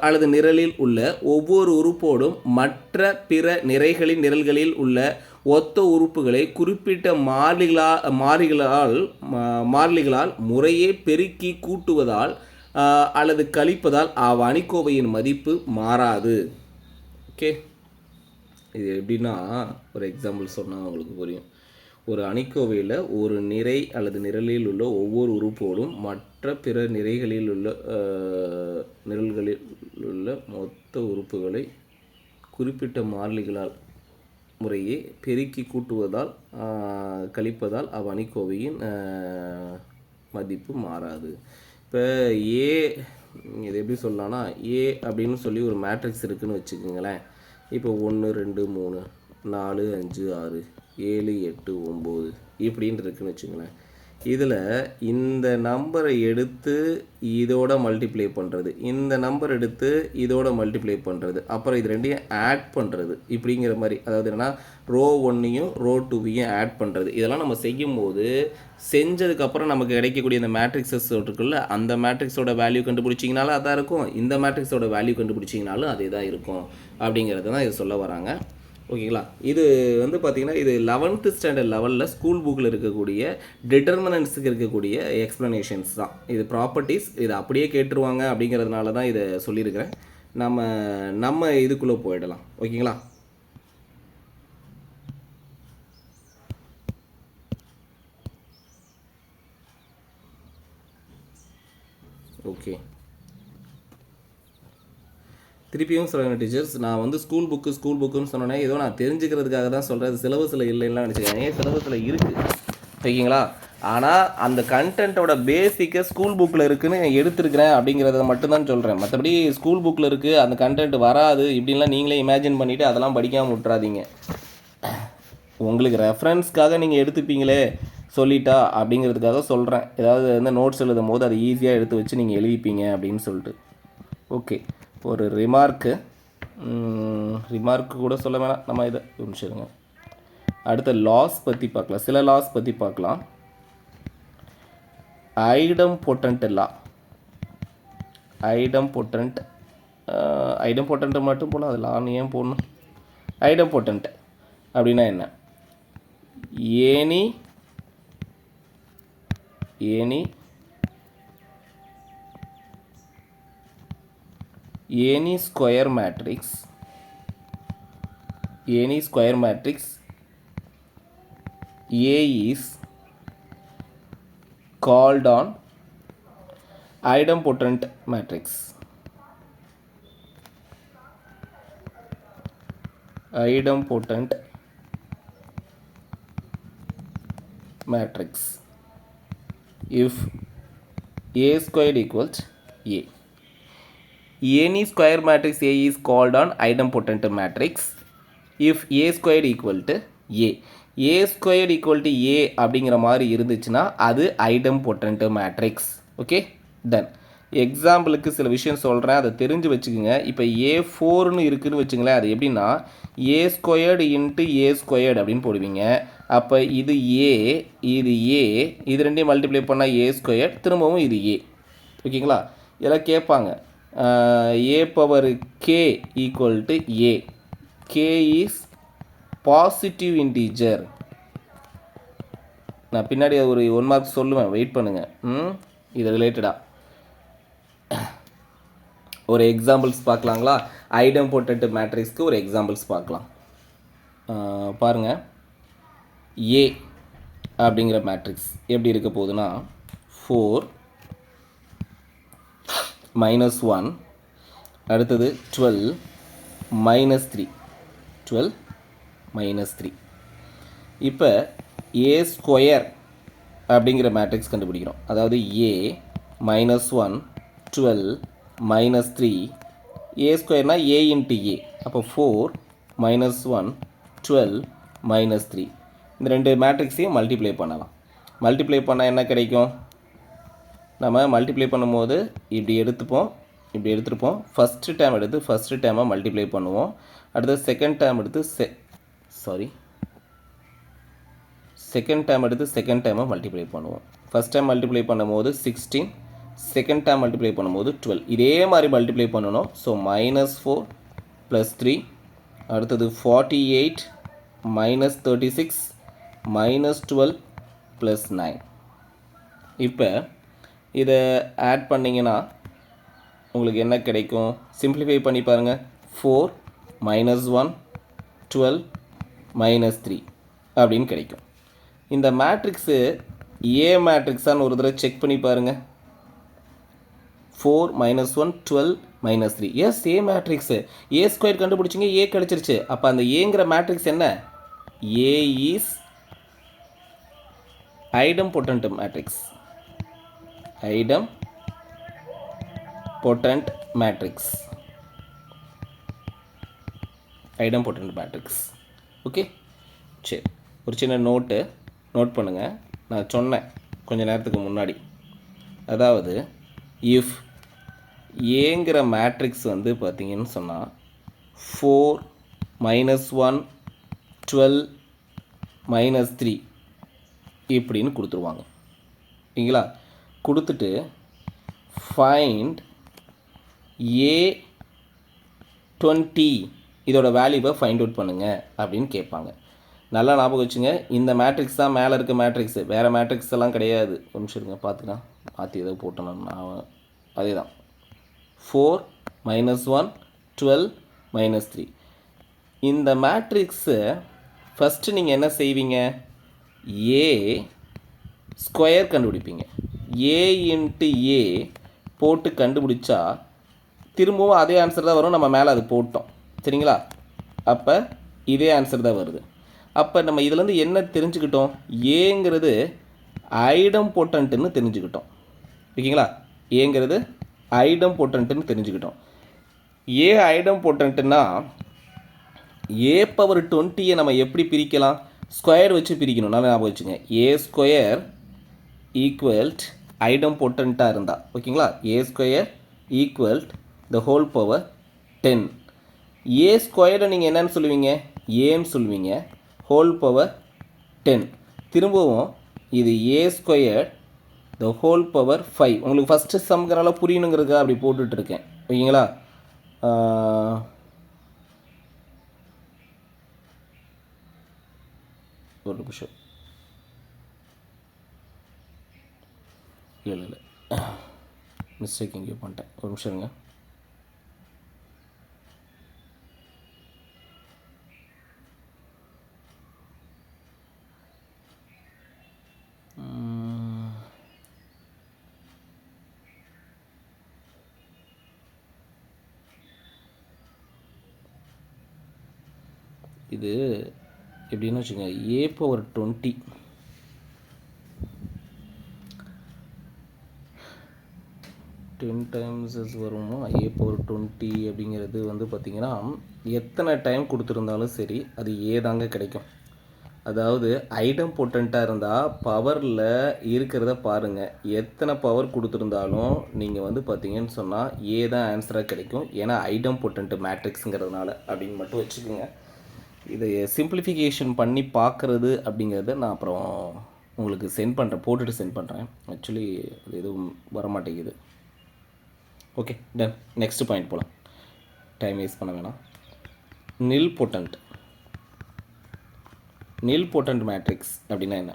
அல்லது நிரலில் உள்ள ஒவ்வொரு உறுப்போடும் மற்ற பிற நிரல்களில் உள்ள ஒத்த உறுப்புகளை குறிப்பிட்ட மாறிலிகளால் முறையே பெருக்கி கூட்டுவதால் அல்லது கழிப்பதால் அவ்வணிக்கோவையின் மதிப்பு மாறாது. ஓகே, இது எப்படின்னா ஒரு எக்ஸாம்பிள் சொன்னால் உங்களுக்கு புரியும். ஒரு அணிக்கோவையில் ஒரு நிரை அல்லது நிரலில் உள்ள ஒவ்வொரு உறுப்போடும் மற்ற பிற நிரல்களில் உள்ள மொத்த உறுப்புகளை குறிப்பிட்ட மாறிலிகளால் முறையே பெருக்கி கூட்டுவதால் கழிப்பதால் அவ்வணிக்கோவையின் மதிப்பு மாறாது. இப்போ ஏ இது எப்படி சொல்லலாம்னா, ஏ அப்படின்னு சொல்லி ஒரு மேட்ரிக்ஸ் இருக்குதுன்னு வச்சுக்கோங்களேன். இப்போ 1 2 3 4 5 6 7 8 9 இப்படின்னு இருக்குன்னு வச்சுங்களேன். இதில் இந்த நம்பரை எடுத்து இதோட மல்டிப்ளை பண்ணுறது, இந்த நம்பர் எடுத்து இதோட மல்டிப்ளை பண்ணுறது, அப்புறம் இது ரெண்டையும் ஆட் பண்ணுறது, இப்படிங்கிற மாதிரி. அதாவது என்னென்னா ரோ 1ஐயும் ரோ 2ஐயும் ஆட் பண்ணுறது. இதெல்லாம் நம்ம செய்யும்போது செஞ்சதுக்கப்புறம் நமக்கு கிடைக்கக்கூடிய இந்த மேட்ரிக்ஸஸ் இருக்குல்ல, அந்த மேட்ரிக்ஸோட வேல்யூ கண்டுபிடிச்சிங்கனாலும் அதான் இருக்கும், இந்த மேட்ரிக்ஸோட வேல்யூ கண்டுபிடிச்சிங்கனாலும் அதே தான் இருக்கும் அப்படிங்கிறது தான் இது சொல்ல வராங்க. ஓகேங்களா? இது வந்து பார்த்திங்கன்னா இது 11th ஸ்டாண்டர்ட் லெவலில் ஸ்கூல் புக்கில் இருக்கக்கூடிய டிட்டர்மினன்ட்ஸுக்கு இருக்கக்கூடிய எக்ஸ்ப்ளனேஷன்ஸ் தான். இது ப்ராப்பர்ட்டிஸ், இது அப்படியே கேட்டுருவாங்க அப்படிங்கிறதுனால தான் இதை சொல்லியிருக்கிறேன். நம்ம இதுக்குள்ளே போயிடலாம். ஓகேங்களா? ஓகே, திருப்பியும் சொல்கிறேன் டீச்சர்ஸ், நான் வந்து ஸ்கூல் புக்குன்னு சொன்னேன், ஏதோ நான் தெரிஞ்சுக்கிறதுக்காக தான் சொல்கிறேன். சிலபஸில் இல்லைன்னா நினச்சிக்கிறேன், சிலபஸில் இருக்குது. ஓகேங்களா? ஆனால் அந்த கண்டென்ட்டோட பேசிக்கை ஸ்கூல் புக்கில் இருக்குதுன்னு எடுத்துருக்கிறேன் அப்படிங்கிறத மட்டும்தான் சொல்கிறேன். மற்றபடி ஸ்கூல் புக்கில் இருக்குது, அந்த கண்டென்ட் வராது இப்படின்லாம் நீங்களே இமேஜின் பண்ணிவிட்டு அதெல்லாம் படிக்காமல் விட்றாதீங்க. உங்களுக்கு ரெஃபரன்ஸ்க்காக நீங்கள் எடுத்துப்பீங்களே சொல்லிட்டா அப்படிங்கிறதுக்காக சொல்கிறேன். ஏதாவது வந்து நோட்ஸ் எழுதும் போது அதை ஈஸியாக எடுத்து வச்சு நீங்கள் எழுதிப்பீங்க அப்படின்னு சொல்லிட்டு. ஓகே, ஒரு ரிமார்க்கு கூட சொல்ல வேணாம், நம்ம இதை முடிச்சிடுங்க. அடுத்த லாஸ் பற்றி பார்க்கலாம், சில லாஸ் பற்றி பார்க்கலாம். ஐடம்பொட்டன்ட் மட்டும் போல, அது லான்னு ஏன் போடணும்? ஐடம்பொட்டன்ட் அப்படின்னா என்ன? any square matrix A is called on idempotent matrix. If A squared equals A. Any square matrix A is called on idempotent matrix if A squared equal to A. A squared equal to A அப்படிங்கிற மாதிரி இருந்துச்சுன்னா அது idempotent matrix. Okay, ton. எக்ஸாம்பிளுக்கு சில விஷயம் சொல்கிறேன், அதை தெரிஞ்சு வச்சுக்கோங்க. இப்போ A4ன்னு இருக்குதுன்னு வச்சுங்களேன். அது எப்படின்னா A squared into A squared அப்படின்னு போடுவீங்க. அப்போ இது A, இது ரெண்டையும் மல்டிப்ளை பண்ணால் A ஸ்கொயர்டு, திரும்பவும் இது A. ஓகேங்களா? இதெல்லாம் கேட்பாங்க. A power k equal to A. K is positive integer. நான் பின்னாடி ஒரு 1 மார்க் சொல்லுவேன், வெயிட் பண்ணுங்கள். இது ரிலேட்டடாக ஒரு எக்ஸாம்பிள்ஸ் பார்க்கலாங்களா? ஐடம்பொட்டன்ட் மேட்ரிக்ஸ்க்கு ஒரு எக்ஸாம்பிள்ஸ் பார்க்கலாம். பாருங்கள், A அப்படிங்கிற மேட்ரிக்ஸ் எப்படி இருக்க போகுதுன்னா 4 -1, அடுத்தது 12 -3. இப்போ A ஸ்கொயர் அப்படிங்கிற மேட்ரிக்ஸ் கண்டுபிடிக்கிறோம். அதாவது A -1 12 -3 A ஸ்கொயர்னால் A into A. அப்போ 4 -1 12 -3 இந்த ரெண்டு மேட்ரிக்ஸையும் மல்டிப்ளை பண்ணலாம். மல்டிப்ளை பண்ணால் என்ன கிடைக்கும்? நம்ம மல்டிப்ளை பண்ணும்போது இப்படி எடுத்துருப்போம். ஃபஸ்ட்டு டேம் எடுத்து ஃபஸ்ட்டு டேமை மல்டிப்ளை பண்ணுவோம். அடுத்து செகண்ட் டேம் எடுத்து செகண்ட் டேமை மல்டிப்ளை பண்ணுவோம். ஃபஸ்ட் டைம் மல்டிப்ளை பண்ணும்போது 16, செகண்ட் டேர்ம் மல்டிப்ளை பண்ணும்போது 12. இதே மாதிரி மல்டிப்ளை பண்ணணும். ஸோ -4 + 3, அடுத்தது 48 -36 -12 + 9. இப்போ இதை ஆட் பண்ணிங்கன்னா உங்களுக்கு என்ன கிடைக்கும்? சிம்பிளிஃபை பண்ணி பாருங்கள். 4 -1 12 -3 அப்படின்னு கிடைக்கும். இந்த மேட்ரிக்ஸு ஏ மேட்ரிக்ஸான்னு ஒரு தடவை செக் பண்ணி பாருங்கள். 4 -1 12 -3. Yes, A matrix. A square கண்டுபிடிச்சிங்க, ஏ கிடச்சிருச்சு. அப்போ அந்த ஏங்கிற மேட்ரிக்ஸ் என்ன? A is idempotent matrix. Idempotent matrix. Idempotent matrix. Okay, சரி. ஒரு சின்ன நோட் பண்ணுங்கள். நான் சொன்னேன் கொஞ்சம் நேரத்துக்கு முன்னாடி. அதாவது இஃப் ஏங்கிற மேட்ரிக்ஸ் வந்து பார்த்தீங்கன்னு சொன்னால் 4 -1 12 -3 இப்படின்னு கொடுத்துருவாங்க. சரிங்களா? கொடுத்துட்டு ஃபைண்ட் A20 இதோட வேல்யூவை ஃபைண்ட் அவுட் பண்ணுங்கள் அப்படின்னு கேட்பாங்க. நல்லா ஞாபகம் வச்சுங்க, இந்த மேட்ரிக்ஸ் தான் மேலே இருக்க மேட்ரிக்ஸு, வேறு மேட்ரிக்ஸ் எல்லாம் கிடையாது. ஒரு நிமிஷம் இருங்க, பார்த்துக்கலாம். மாற்றி ஏதோ போட்டணும் நான். அதே தான் 4 -1 12 -3. இந்த மேட்ரிக்ஸு ஃபஸ்ட்டு நீங்கள் என்ன செய்வீங்க? ஏ ஸ்கொயர் கண்டுபிடிப்பீங்க. ஏ இன்ட்டு ஏ போட்டு கண்டுபிடிச்சா திரும்பவும் அதே ஆன்சர் தான் வரும். நம்ம மேலே அது போட்டோம். சரிங்களா? அப்போ இதே ஆன்சர் தான் வருது. அப்போ நம்ம இதிலேருந்து என்ன தெரிஞ்சுக்கிட்டோம்? ஏங்கிறது ஐடம்போட்டன்ட்டுன்னு தெரிஞ்சுக்கிட்டோம். ஓகேங்களா? ஏங்கிறது ஐடம்போட்டன்ட்டுன்னு தெரிஞ்சுக்கிட்டோம். ஏ ஐடம்போட்டன்ட்டுன்னா A/20 நம்ம எப்படி பிரிக்கலாம்? ஸ்கொயர் வச்சு பிரிக்கணும். நல்லா ஞாபகம் வச்சுங்க. ஏ ஸ்கொயர் ஈக்குவல்ட் ஐடம்போட்டண்ட்டாக இருந்தால், ஓகேங்களா? A square equal to the whole power 10. A ஸ்கொயரை நீங்கள் என்னன்னு சொல்லுவீங்க? ஏன்னு சொல்லுவீங்க. Whole power 10. திரும்பவும் இது A square the whole power 5. உங்களுக்கு ஃபஸ்ட்டு சம்ங்கிறனால புரியணுங்கிறதுக்காக அப்படி போட்டுட்ருக்கேன். ஓகேங்களா? ஒரு நிமிஷம். இல்லை மிஸ்டேக் எங்கேயோ பண்ணிட்டேன். ஒரு நிமிஷம் இருங்க. இது எப்படின்னு வச்சுக்கோங்க. A/20 10 டைம்ஸஸ் வருமோ. A/20 அப்படிங்கிறது வந்து பார்த்திங்கன்னா எத்தனை டைம் கொடுத்துருந்தாலும் சரி அது ஏ தாங்க கிடைக்கும். அதாவது ஐடம்போட்டண்ட்டாக இருந்தால் பவரில் இருக்கிறத பாருங்கள். எத்தனை பவர் கொடுத்துருந்தாலும் நீங்கள் வந்து பார்த்தீங்கன்னு சொன்னால் ஏ தான் ஆன்சராக கிடைக்கும். ஏன்னா ஐடம்போட்டன்ட் மேட்ரிக்ஸுங்கிறதுனால அப்படின்னு மட்டும் வச்சுக்கோங்க. இதை சிம்பிளிஃபிகேஷன் பண்ணி பார்க்குறது அப்படிங்கிறத நான் அப்புறம் உங்களுக்கு சென்ட் பண்ணுறேன், போட்டுட்டு சென்ட் பண்ணுறேன். ஆக்சுவலி அது எதுவும் வரமாட்டேங்குது. Okay, done. நெக்ஸ்ட் பாயிண்ட் போகலாம். டைம் வேஸ்ட் பண்ண வேணாம். நில்போட்டன்ட் மேட்ரிக்ஸ் அப்படின்னா என்ன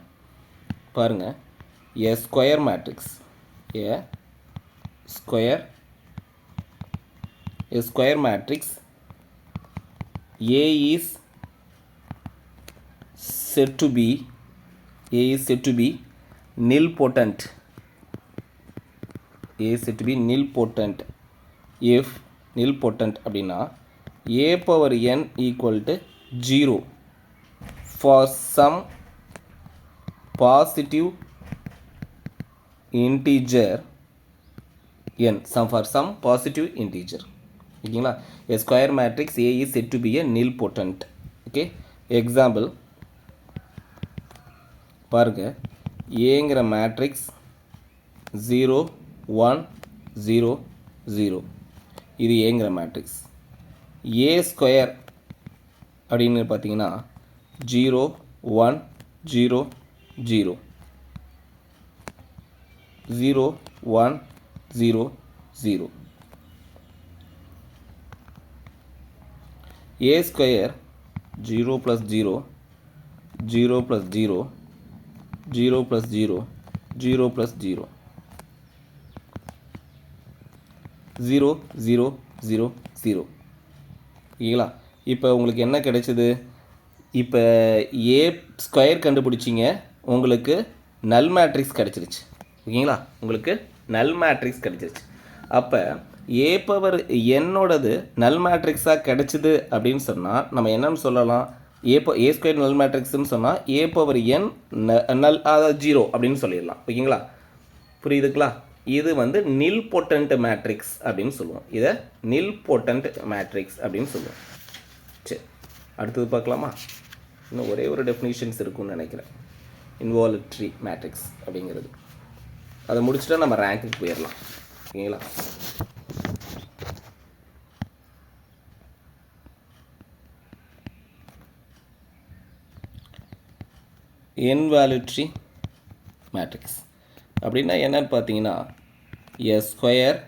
பாருங்கள். A square matrix. A square matrix A is said to be nilpotent. A is said to be nilpotent if nilpotent அப்படின்னா A/n equal to 0 for some positive integer n. for some positive integer. ஓகேங்களா? A square matrix A is said to be a nilpotent. Okay, example பாருங்க. ஏங்கிற matrix 0 1 0 0. இது ஏங்கிற matrix. A square அப்படின்னு பார்த்தீங்கன்னா 0 1 0 0 0 1 0 0. A square 0 plus 0 0 plus 0 0 plus 0 0 plus 0 0 0 0 0. ஓகேங்களா? இப்போ உங்களுக்கு என்ன கிடைச்சது? இப்போ ஏ ஸ்கொயர் கண்டுபிடிச்சிங்க, உங்களுக்கு நல் மேட்ரிக்ஸ் கிடச்சிருச்சு. ஓகேங்களா? உங்களுக்கு நல் மேட்ரிக்ஸ் கிடச்சிருச்சு. அப்போ ஏ பவர் என்னோடது நல் மேட்ரிக்ஸாக கிடச்சிது அப்படின்னு சொன்னால் நம்ம என்னன்னு சொல்லலாம்? ஏ ஸ்கொயர் நல் மேட்ரிக்ஸ்ன்னு சொன்னால் ஏ பவர் என் நல் அதாவது 0 அப்படின்னு சொல்லிடலாம். ஓகேங்களா? புரியுதுங்களா? இது வந்து நில் பொட்டன்ட் மேட்ரிக்ஸ் அப்படின்னு சொல்லுவோம். இதை நில் பொட்டன்ட் மேட்ரிக்ஸ் அப்படின்னு சொல்லுவோம். சரி, அடுத்தது பார்க்கலாமா? இன்னும் ஒரே ஒரு டெஃபினிஷன்ஸ் இருக்குன்னு நினைக்கிறேன். இன்வால்யூட்ரி மேட்ரிக்ஸ் அப்படிங்கிறது அதை முடிச்சுட்டா நம்ம ரேங்க்குக்கு போயிடலாம். ஓகேங்களா? இன்வால்யூட்ரி மேட்ரிக்ஸ் அப்படின்னா என்னன்னு பார்த்தீங்கன்னா, எ ஸ்கொயர்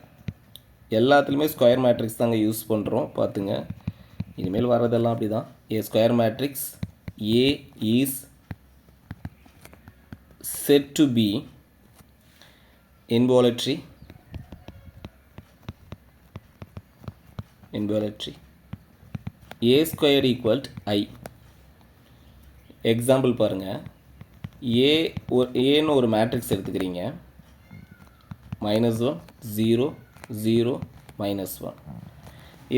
எல்லாத்துலேயுமே ஸ்கொயர் மேட்ரிக்ஸ் தாங்க யூஸ் பண்ணுறோம். பார்த்துங்க, இனிமேல் வர்றதெல்லாம் அப்படி தான். A square matrix A is said to be involuntary a squared equal to I. Example பாருங்கள், ஏன்னு ஒரு மேட்ரிக்ஸ் எடுத்துக்கிறீங்க. -1 0 0 -1.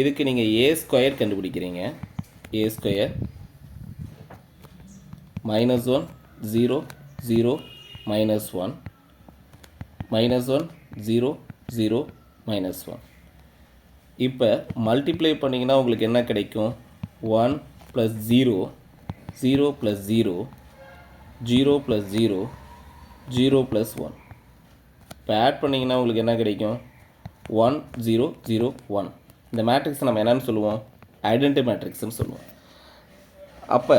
இதுக்கு நீங்கள் ஏ ஸ்கொயர் கண்டுபிடிக்கிறீங்க. ஏ ஸ்கொயர் -1 0 0 -1 -1 0 0 -1. இப்போ மல்டிப்ளை பண்ணிங்கன்னா உங்களுக்கு என்ன கிடைக்கும்? 1 + 0 0 + 0 0 + 0 0 + 1. இப்போ ஆட் பண்ணிங்கன்னா உங்களுக்கு என்ன கிடைக்கும்? 1 0 0 1. இந்த மேட்ரிக்ஸ் நம்ம என்னன்னு சொல்லுவோம்? ஐடென்டி மேட்ரிக்ஸ்னு சொல்லுவோம். அப்போ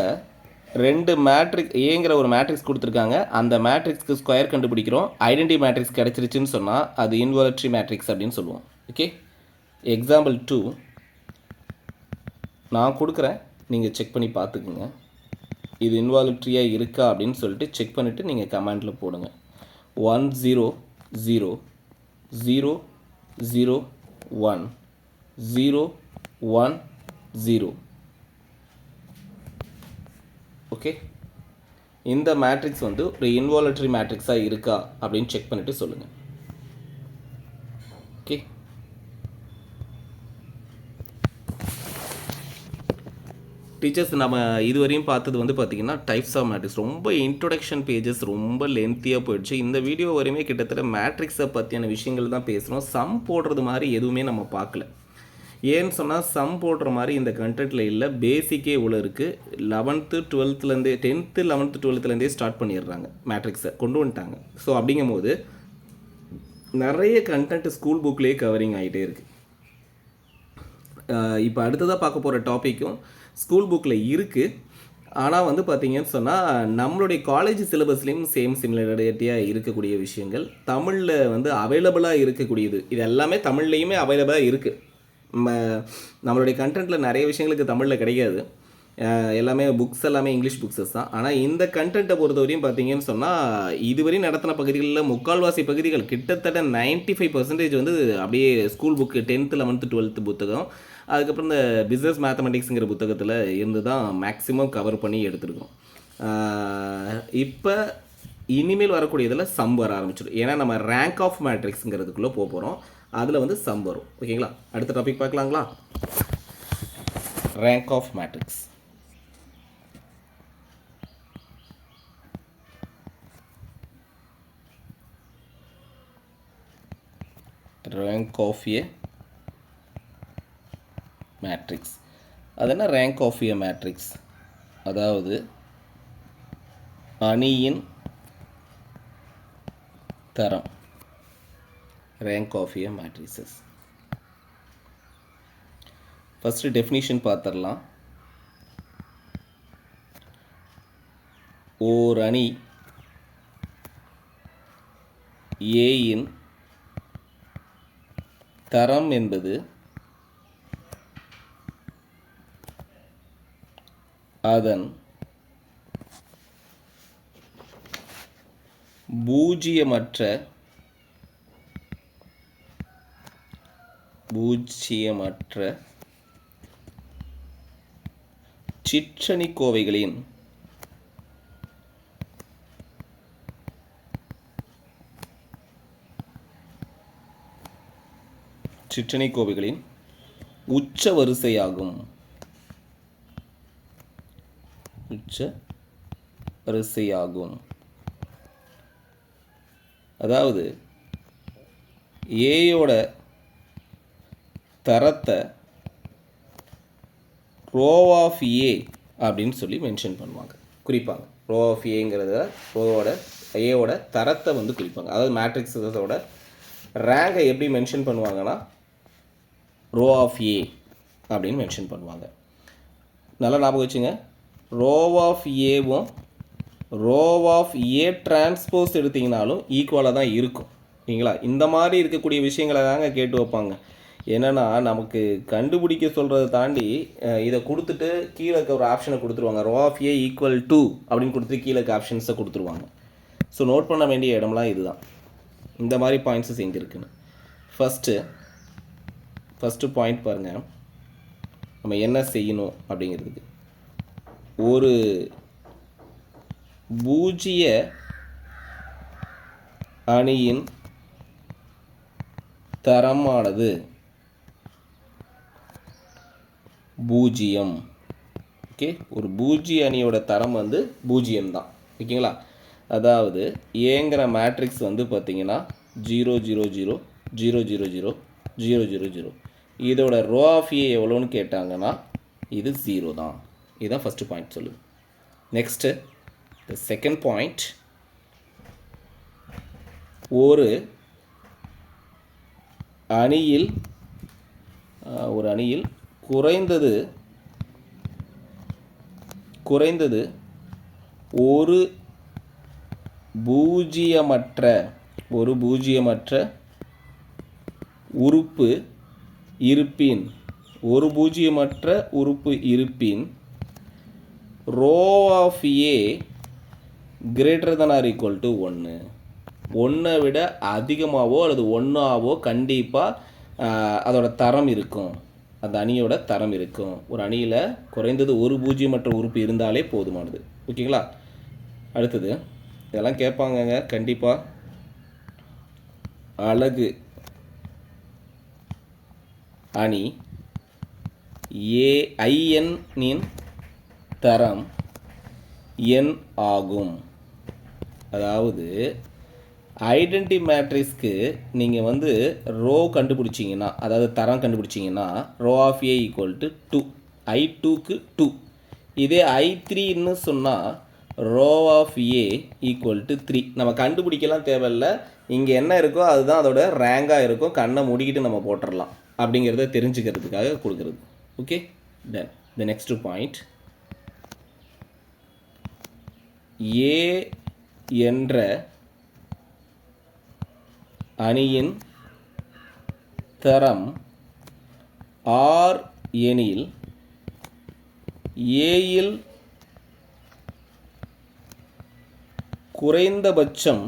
ரெண்டு மேட்ரிக்ஸ் ஏங்கிற ஒரு மேட்ரிக்ஸ் கொடுத்துருக்காங்க. அந்த மேட்ரிக்ஸ்க்கு ஸ்கொயர் கண்டுபிடிக்கிறோம். ஐடென்டி மேட்ரிக்ஸ் கிடச்சிருச்சுன்னு சொன்னால் அது இன்வால்யூட்ரி மேட்ரிக்ஸ் அப்படின்னு சொல்லுவோம். ஓகே, எக்ஸாம்பிள் 2 நான் கொடுக்குறேன், நீங்கள் செக் பண்ணி பார்த்துக்குங்க. இது இன்வால்யூட்ரியாக இருக்கா அப்படின்னு சொல்லிட்டு செக் பண்ணிவிட்டு நீங்கள் கமெண்டில் போடுங்க. 1 0 0 0 0 1 0 1 0. ஓகே, இந்த மேட்ரிக்ஸ் வந்து ஒரு இன்வால்யூட்ரி மேட்ரிக்ஸாக இருக்கா அப்படின்னு செக் பண்ணிவிட்டு சொல்லுங்கள். ஓகே, டீச்சர்ஸ் நம்ம இதுவரையும் பார்த்தது வந்து பார்த்திங்கன்னா டைப்ஸ் ஆஃப் மேட்ரிக்ஸ். ரொம்ப இன்ட்ரொடக்ஷன் பேஜஸ் ரொம்ப லென்த்தியாக போயிடுச்சு. இந்த வீடியோ வரையுமே கிட்டத்தட்ட மேட்ரிக்ஸை பற்றியான விஷயங்கள் தான் பேசுகிறோம். சம் போடுறது மாதிரி எதுவுமே நம்ம பார்க்கல. ஏன்னு சொன்னால் சம் போடுற மாதிரி இந்த கண்டென்ட்டில் இல்லை. பேசிக்கே இவ்வளோ இருக்குது. 11th 12thலேருந்தே 10th 11th 12thலேருந்தே ஸ்டார்ட் பண்ணிடுறாங்க, மேட்ரிக்ஸை கொண்டு வந்துட்டாங்க. ஸோ அப்படிங்கும் போது நிறைய கண்டென்ட் ஸ்கூல் புக்லேயே கவரிங் ஆகிட்டே இருக்குது. இப்போ அடுத்ததாக பார்க்க போகிற டாப்பிக்கும் ஸ்கூல் புக்கில் இருக்குது. ஆனால் வந்து பார்த்திங்கன்னு சொன்னால் நம்மளுடைய காலேஜ் சிலபஸ்லேயும் சிமிலாரிட்டியாக இருக்கக்கூடிய விஷயங்கள் தமிழில் வந்து அவைலபிளாக இருக்கக்கூடியது. இது எல்லாமே தமிழ்லேயுமே அவைலபிளாக இருக்குது. நம்மளுடைய கண்டென்ட்டில் நிறைய விஷயங்களுக்கு தமிழில் கிடைக்காது. எல்லாமே புக்ஸ் எல்லாமே இங்கிலீஷ் புக்ஸஸ் தான். ஆனால் இந்த கண்டென்ட்டை பொறுத்தவரையும் பார்த்தீங்கன்னு சொன்னால் இதுவரையும் நடத்தின பகுதிகளில் முக்கால்வாசி பகுதிகள் கிட்டத்தட்ட 95% வந்து அப்படியே school book 10th 11th 12th புத்தகம், அதுக்கப்புறம் இந்த பிஸ்னஸ் மேத்தமெட்டிக்ஸுங்கிற புத்தகத்தில் இருந்து தான் மேக்ஸிமம் கவர் பண்ணி எடுத்துருக்கோம். இப்போ இனிமேல் வரக்கூடியதில் சம் வர ஆரம்பிச்சிடும். ஏன்னா நம்ம ரேங்க் ஆஃப் மேட்ரிக்ஸுங்கிறதுக்குள்ளே போக போகிறோம். அதில் வந்து சம் வரும். ஓகேங்களா? அடுத்த டாபிக் பார்க்கலாங்களா? Rank of matrix. Rank of a matrix. அது என்ன ரேங்க் ஆஃப் ஏ மேட்ரிக்ஸ்? அதாவது அணியின் தரம். Rank of a matrices. First definition பார்த்துடலாம். ஓர் அணி ஏயின் தரம் என்பது அதன் பூஜ்ஜியமற்ற சிற்றணிக்கோவைகளின் உச்ச வரிசையாகும். அதாவது ஏயோட தரத்தை ரோ ஆஃப் ஏ அப்படின்னு சொல்லி மென்ஷன் பண்ணுவாங்க, குறிப்பாங்க. ரோ ஆஃப் ஏங்கிறத ஏவோட தரத்தை வந்து குறிப்பாங்க. அதாவது மேட்ரிக்ஸோட ரேங்கை எப்படி மென்ஷன் பண்ணுவாங்கன்னா ரோ ஆஃப் ஏ அப்படின்னு மென்ஷன் பண்ணுவாங்க. நல்லா ஞாபகம் வச்சுங்க. ரோ ஆஃப் ஏவும் ரோ ஆஃப் ஏ டிரான்ஸ்போஸ் எடுத்திங்கனாலும் ஈக்குவலாக தான் இருக்கும். சரிங்களா? இந்த மாதிரி இருக்கக்கூடிய விஷயங்களை தாங்க கேட்டு வைப்பாங்க. என்னென்னா நமக்கு கண்டுபிடிக்க சொல்கிறத தாண்டி இதை கொடுத்துட்டு கீழே இருக்க ஒரு ஆப்ஷனை கொடுத்துருவாங்க. Rho of A equal to அப்படின்னு கொடுத்துட்டு கீழே இருக்க ஆப்ஷன்ஸை கொடுத்துருவாங்க. ஸோ நோட் பண்ண வேண்டிய இடம்லாம் இதுதான். இந்த மாதிரி பாயிண்ட்ஸஸ் எங்கே இருக்குன்னு ஃபஸ்ட்டு பாயிண்ட் பாருங்கள். நம்ம என்ன செய்யணும் அப்படிங்கிறதுக்கு ஒரு பூஜ்ஜிய அணியின் தரமானது பூஜ்ஜியம். ஓகே, ஒரு பூஜ்ஜிய அணியோட தரம் வந்து பூஜ்ஜியம் தான். ஓகேங்களா? அதாவது ஏங்கிற மேட்ரிக்ஸ் வந்து பார்த்திங்கன்னா 0 0 0 0 0 0 0 0 0. இதோட ரோ ஆஃப் ஏ எவ்வளோன்னு கேட்டாங்கன்னா இது 0 தான். இதுதான் ஃபஸ்ட்டு பாயிண்ட் சொல்லுது. நெக்ஸ்ட்டு செகண்ட் பாயிண்ட், ஒரு அணியில் குறைந்தது ஒரு பூஜ்ஜியமற்ற உறுப்பு இருப்பின் rho of A greater than or equal to 1. 1 விட அதிகமாகவோ அல்லது 1ஆவோ கண்டிப்பாக அதோட தரம் இருக்கும், அந்த அணியோட தரம் இருக்கும். ஒரு அணியில் குறைந்தது ஒரு பூஜ்ஜியமற்ற உறுப்பு இருந்தாலே போதுமானது. ஓகேங்களா? அடுத்தது இதெல்லாம் கேட்பாங்கங்க கண்டிப்பாக. அலகு அணி IN தரம் n ஆகும். அதாவது ஐடென்டி மேட்ரிக்ஸ்க்கு நீங்கள் வந்து ரோ கண்டுபிடிச்சிங்கன்னா, அதாவது தரம் கண்டுபிடிச்சிங்கன்னா rho of A equal to 2, I2க்கு 2. இதே I3ன்னு சொன்னால் rho of A equal to 3. நம்ம கண்டுபிடிக்கலாம் தேவையில்லை, இங்கே என்ன இருக்கோ அதுதான் அதோட ரேங்காக இருக்கும். கண்ணை மூடிக்கிட்டு நம்ம போட்டுடலாம் அப்படிங்கிறத தெரிஞ்சுக்கிறதுக்காக கொடுக்குறது. Okay, then the next point, A என்ற அணியின் தரம் ஆர் எனில் ஏயில் குறைந்தபட்சம்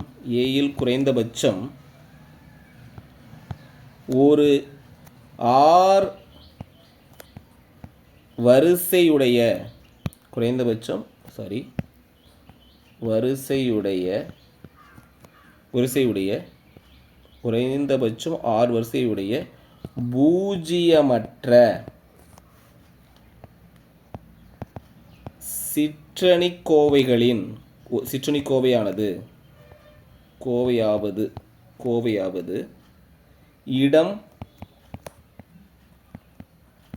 ஒரு ஆர் வரிசையுடைய குறைந்தபட்சம் ஆர் வரிசையுடைய பூஜ்ஜியமற்ற சிற்றணிக்கோவையாவது இடம்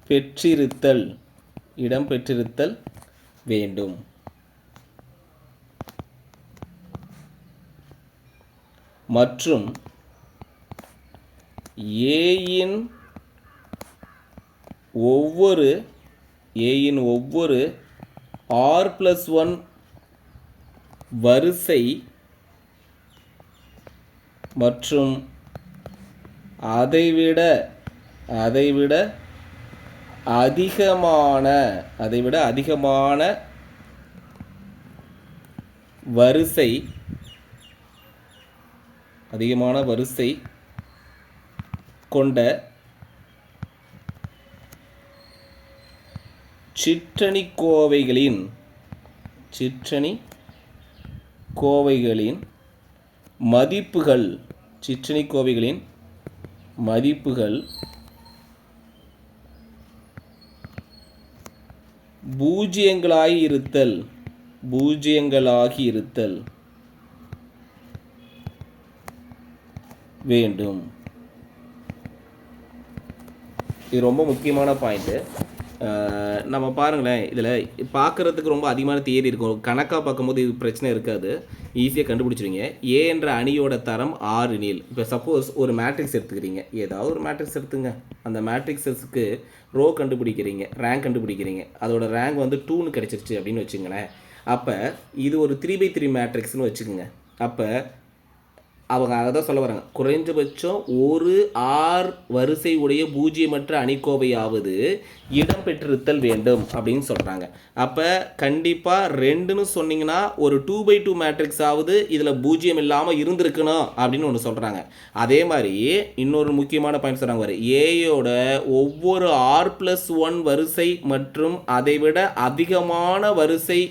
பெற்றிருத்தல் வேண்டும். மற்றும் ஏயின் ஒவ்வொரு r+1 வரிசை மற்றும் அதைவிட அதிகமான வரிசை கொண்ட சிற்றணி கோவைகளின் மதிப்புகள் பூஜ்ஜியங்களாகி இருத்தல் வேண்டும். இது ரொம்ப முக்கியமான பாயிண்ட்டு. நம்ம பாருங்களேன், இதில் பார்க்குறதுக்கு ரொம்ப அதிகமான தியரி இருக்கும். கணக்காக பார்க்கும்போது இது பிரச்சனை இருக்காது, ஈஸியாக கண்டுபிடிச்சிருங்க. ஏ என்ற அணியோட தரம் 6 எனில், இப்போ சப்போஸ் ஒரு மேட்ரிக்ஸ் எடுத்துக்கிறீங்க, ஏதாவது ஒரு மேட்ரிக்ஸ் எடுத்துங்க. அந்த மேட்ரிக்ஸஸ்க்கு ரோ கண்டுபிடிக்கிறீங்க, ரேங்க் கண்டுபிடிக்கிறீங்க. அதோட ரேங்க் வந்து 2ன்னு கிடச்சிருச்சு அப்படின்னு வச்சுங்களேன். அப்போ இது ஒரு 3x3 மேட்ரிக்ஸ்னு வச்சுக்கோங்க. அப்போ அவங்க அதை தான் சொல்ல வராங்க, குறைஞ்சபட்சம் ஒரு ஆர் வரிசை உடைய பூஜ்ஜியமற்ற அணிக்கோவையாவது இடம் பெற்றிருத்தல் வேண்டும் அப்படின்னு சொல்கிறாங்க. அப்போ கண்டிப்பாக 2ன்னு சொன்னீங்கன்னா ஒரு 2x2 மேட்ரிக்ஸ் ஆகுது இதில் பூஜ்ஜியம் இல்லாமல் இருந்திருக்கணும் அப்படின்னு ஒன்று சொல்கிறாங்க. அதே மாதிரி இன்னொரு முக்கியமான பாயிண்ட் சொல்கிறாங்க, ஏயோட ஒவ்வொரு r+1 வரிசை மற்றும் அதைவிட அதிகமான வரிசை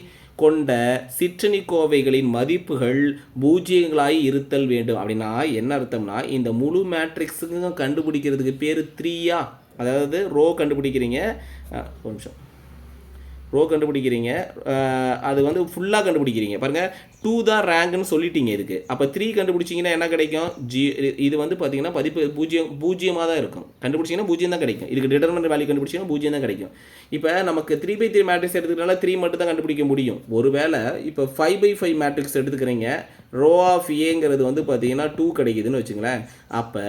கொண்ட சிற்றணி கோவைகளின் மதிப்புகள் பூஜ்ஜியங்களாய் இருத்தல் வேண்டும். அப்படின்னா என்ன அர்த்தம்னா, இந்த முழு மேட்ரிக்ஸுக்கும் கண்டுபிடிக்கிறதுக்கு பேர் 3யா, அதாவது ரோ கண்டுபிடிக்கிறீங்க, அது வந்து ஃபுல்லாக கண்டுபிடிக்கிறீங்க. பாருங்கள், 2 தான் ரேங்க்னு சொல்லிட்டீங்க இதுக்கு. அப்போ 3 கண்டுபிடிச்சிங்கன்னா என்ன கிடைக்கும்? இது வந்து பார்த்தீங்கன்னா மதிப்பு பூஜ்ஜியமாக தான் இருக்கும். கண்டுபிடிச்சிங்கன்னா பூஜ்ஜியம் தான் கிடைக்கும். இதுக்கு டிட்டர்மினன்ட் வேல்யூ கண்டுபிடிச்சிங்கன்னா பூஜ்ஜியம் தான் கிடைக்கும். இப்போ நமக்கு 3x3 மேட்ரிக்ஸ் எடுத்துக்கிறனால 3 மட்டும் தான் கண்டுபிடிக்க முடியும். ஒருவேளை இப்போ 5x5 மேட்ரிக்ஸ் எடுத்துக்கிறீங்க, ரோ ஆஃப் ஏங்கிறது வந்து பார்த்தீங்கன்னா 2 கிடைக்குதுன்னு வச்சுங்களேன். அப்போ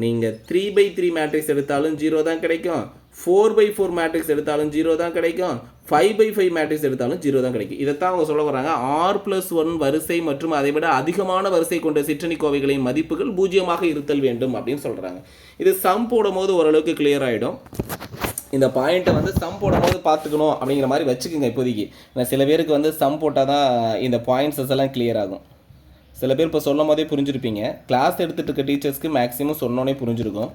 நீங்கள் 3x3 மேட்ரிக்ஸ் எடுத்தாலும் 0 தான் கிடைக்கும், 4x4 மேட்ரிக்ஸ் எடுத்தாலும் 0 தான் கிடைக்கும், 5x5 மேட்ரிக்ஸ் எடுத்தாலும் 0 தான் கிடைக்கும். இதைத்தான் அவங்க சொல்ல வராங்க, r+1 வரிசை மற்றும் அதை விட அதிகமான வரிசை கொண்ட சிற்றணி கோவைகளின் மதிப்புகள் பூஜ்ஜியமாக இருத்தல் வேண்டும் அப்படின்னு சொல்கிறாங்க. இது சம் போடும் போது ஓரளவுக்கு கிளியர் ஆகிடும். இந்த பாயிண்ட்டை வந்து சம் போடும் போது பார்த்துக்கணும் அப்படிங்கிற மாதிரி வச்சுக்கோங்க இப்போதைக்கு. சில பேருக்கு வந்து சம் போட்டால் தான் இந்த பாயிண்ட்ஸஸ் எல்லாம் கிளியர் ஆகும். சில பேர் இப்போ சொல்லும் போதே புரிஞ்சிருப்பீங்க. கிளாஸ் எடுத்துகிட்டு இருக்க டீச்சர்ஸ்க்கு மேக்ஸிமம் சொன்னோன்னே புரிஞ்சிருக்கும்.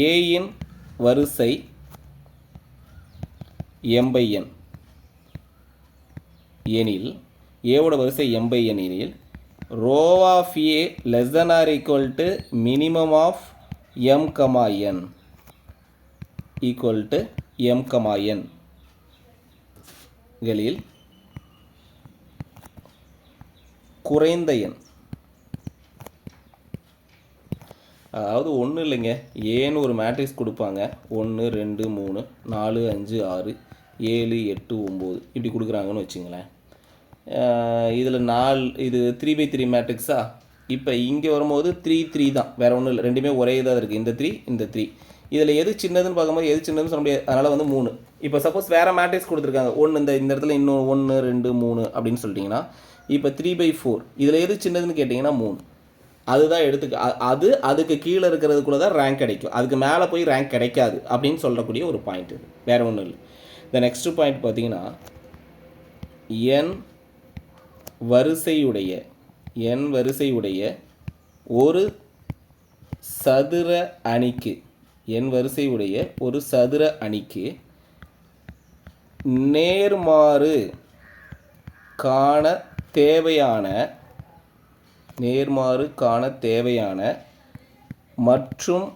ஏயின் வரிசை m/n எனில், ஏவோட வரிசை m/n எனில், rho of A less than or equal to minimum of m,n equal to m,n களில் குறைந்த எண், அதாவது ஒன்றும் இல்லைங்க, ஏன்னு ஒரு மேட்ரிக்ஸ் கொடுப்பாங்க, 1 2 3 4 5 6 7 8 9 இப்படி கொடுக்குறாங்கன்னு வச்சுங்களேன். இதில் இது 3x3 மேட்ரிக்ஸா. இப்போ இங்கே வரும்போது 3 3 தான், வேறு ஒன்றும் இல்லை, ரெண்டுமே ஒரே இதாக இருக்குது. இந்த 3 இந்த 3, இதில் எது சின்னதுன்னு பார்க்கும்போது எது சின்னதுன்னு சொல்ல முடியாது. அதனால் வந்து 3. இப்போ சப்போஸ் வேறு மேட்ரிக்ஸ் கொடுத்துருக்காங்க, இந்த இடத்துல இன்னும் 1 2 3 அப்படின்னு சொல்லிட்டிங்கன்னா, இப்போ 3/4 இதில் எது சின்னதுன்னு கேட்டிங்கன்னா 3. அதுதான் அதுக்கு கீழே இருக்கிறதுக்குள்ளே தான் ரேங்க் கிடைக்கும், அதுக்கு மேலே போய் ரேங்க் கிடைக்காது அப்படின்னு சொல்லக்கூடிய ஒரு பாயிண்ட். இது வேறு ஒன்றும் இல்லை. இந்த நெக்ஸ்ட் பாயிண்ட் பார்த்தீங்கன்னா, n வரிசையுடைய ஒரு சதுர அணிக்கு, நேர்மாறு காண தேவையான மற்றும்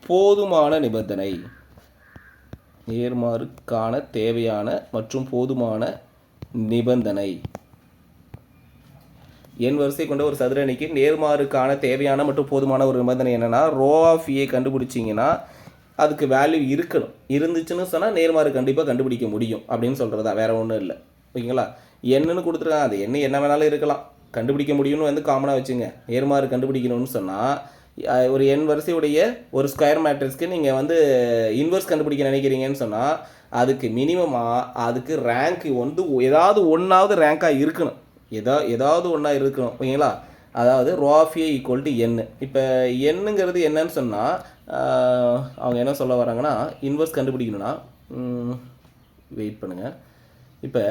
போதுமான நிபந்தனை, n வரிசை கொண்ட ஒரு சதுர அணிக்கு நேர்மாறு காண தேவையான மற்றும் போதுமான ஒரு நிபந்தனை என்னென்னா, ரோ ஆஃப் ஏ கண்டுபிடிச்சிங்கன்னா அதுக்கு வேல்யூ இருக்கணும். இருந்துச்சுன்னு சொன்னால் நேர்மாறு கண்டிப்பாக கண்டுபிடிக்க முடியும் அப்படின்னு சொல்கிறதா, வேறு ஒன்றும் இல்லை. ஓகேங்களா? என்னன்னு கொடுத்துருக்காங்க, அது என்ன வேணாலும் இருக்கலாம், கண்டுபிடிக்க முடியும்னு வந்து காமனாக வச்சுங்க. நேர்மாறு கண்டுபிடிக்கணும்னு சொன்னால் ஒரு n வரிசையுடைய ஒரு ஸ்கொயர் மேட்ரிக்ஸ்க்கு நீங்கள் வந்து இன்வெர்ஸ் கண்டுபிடிக்க நினைக்கிறீங்கன்னு சொன்னால் அதுக்கு மினிமமாக அதுக்கு ரேங்க் வந்து ஏதாவது ஒன்றாவது ரேங்காக இருக்கணும், ஏதாவது ஒன்றா இருக்கணும். ஓகேங்களா? அதாவது rho of A equal to n. இப்போ என்னங்கிறது என்னன்னு சொன்னால் அவங்க என்ன சொல்ல வராங்கன்னா இன்வெர்ஸ் கண்டுபிடிக்கணும்னா வெயிட் பண்ணுங்கள். இப்போ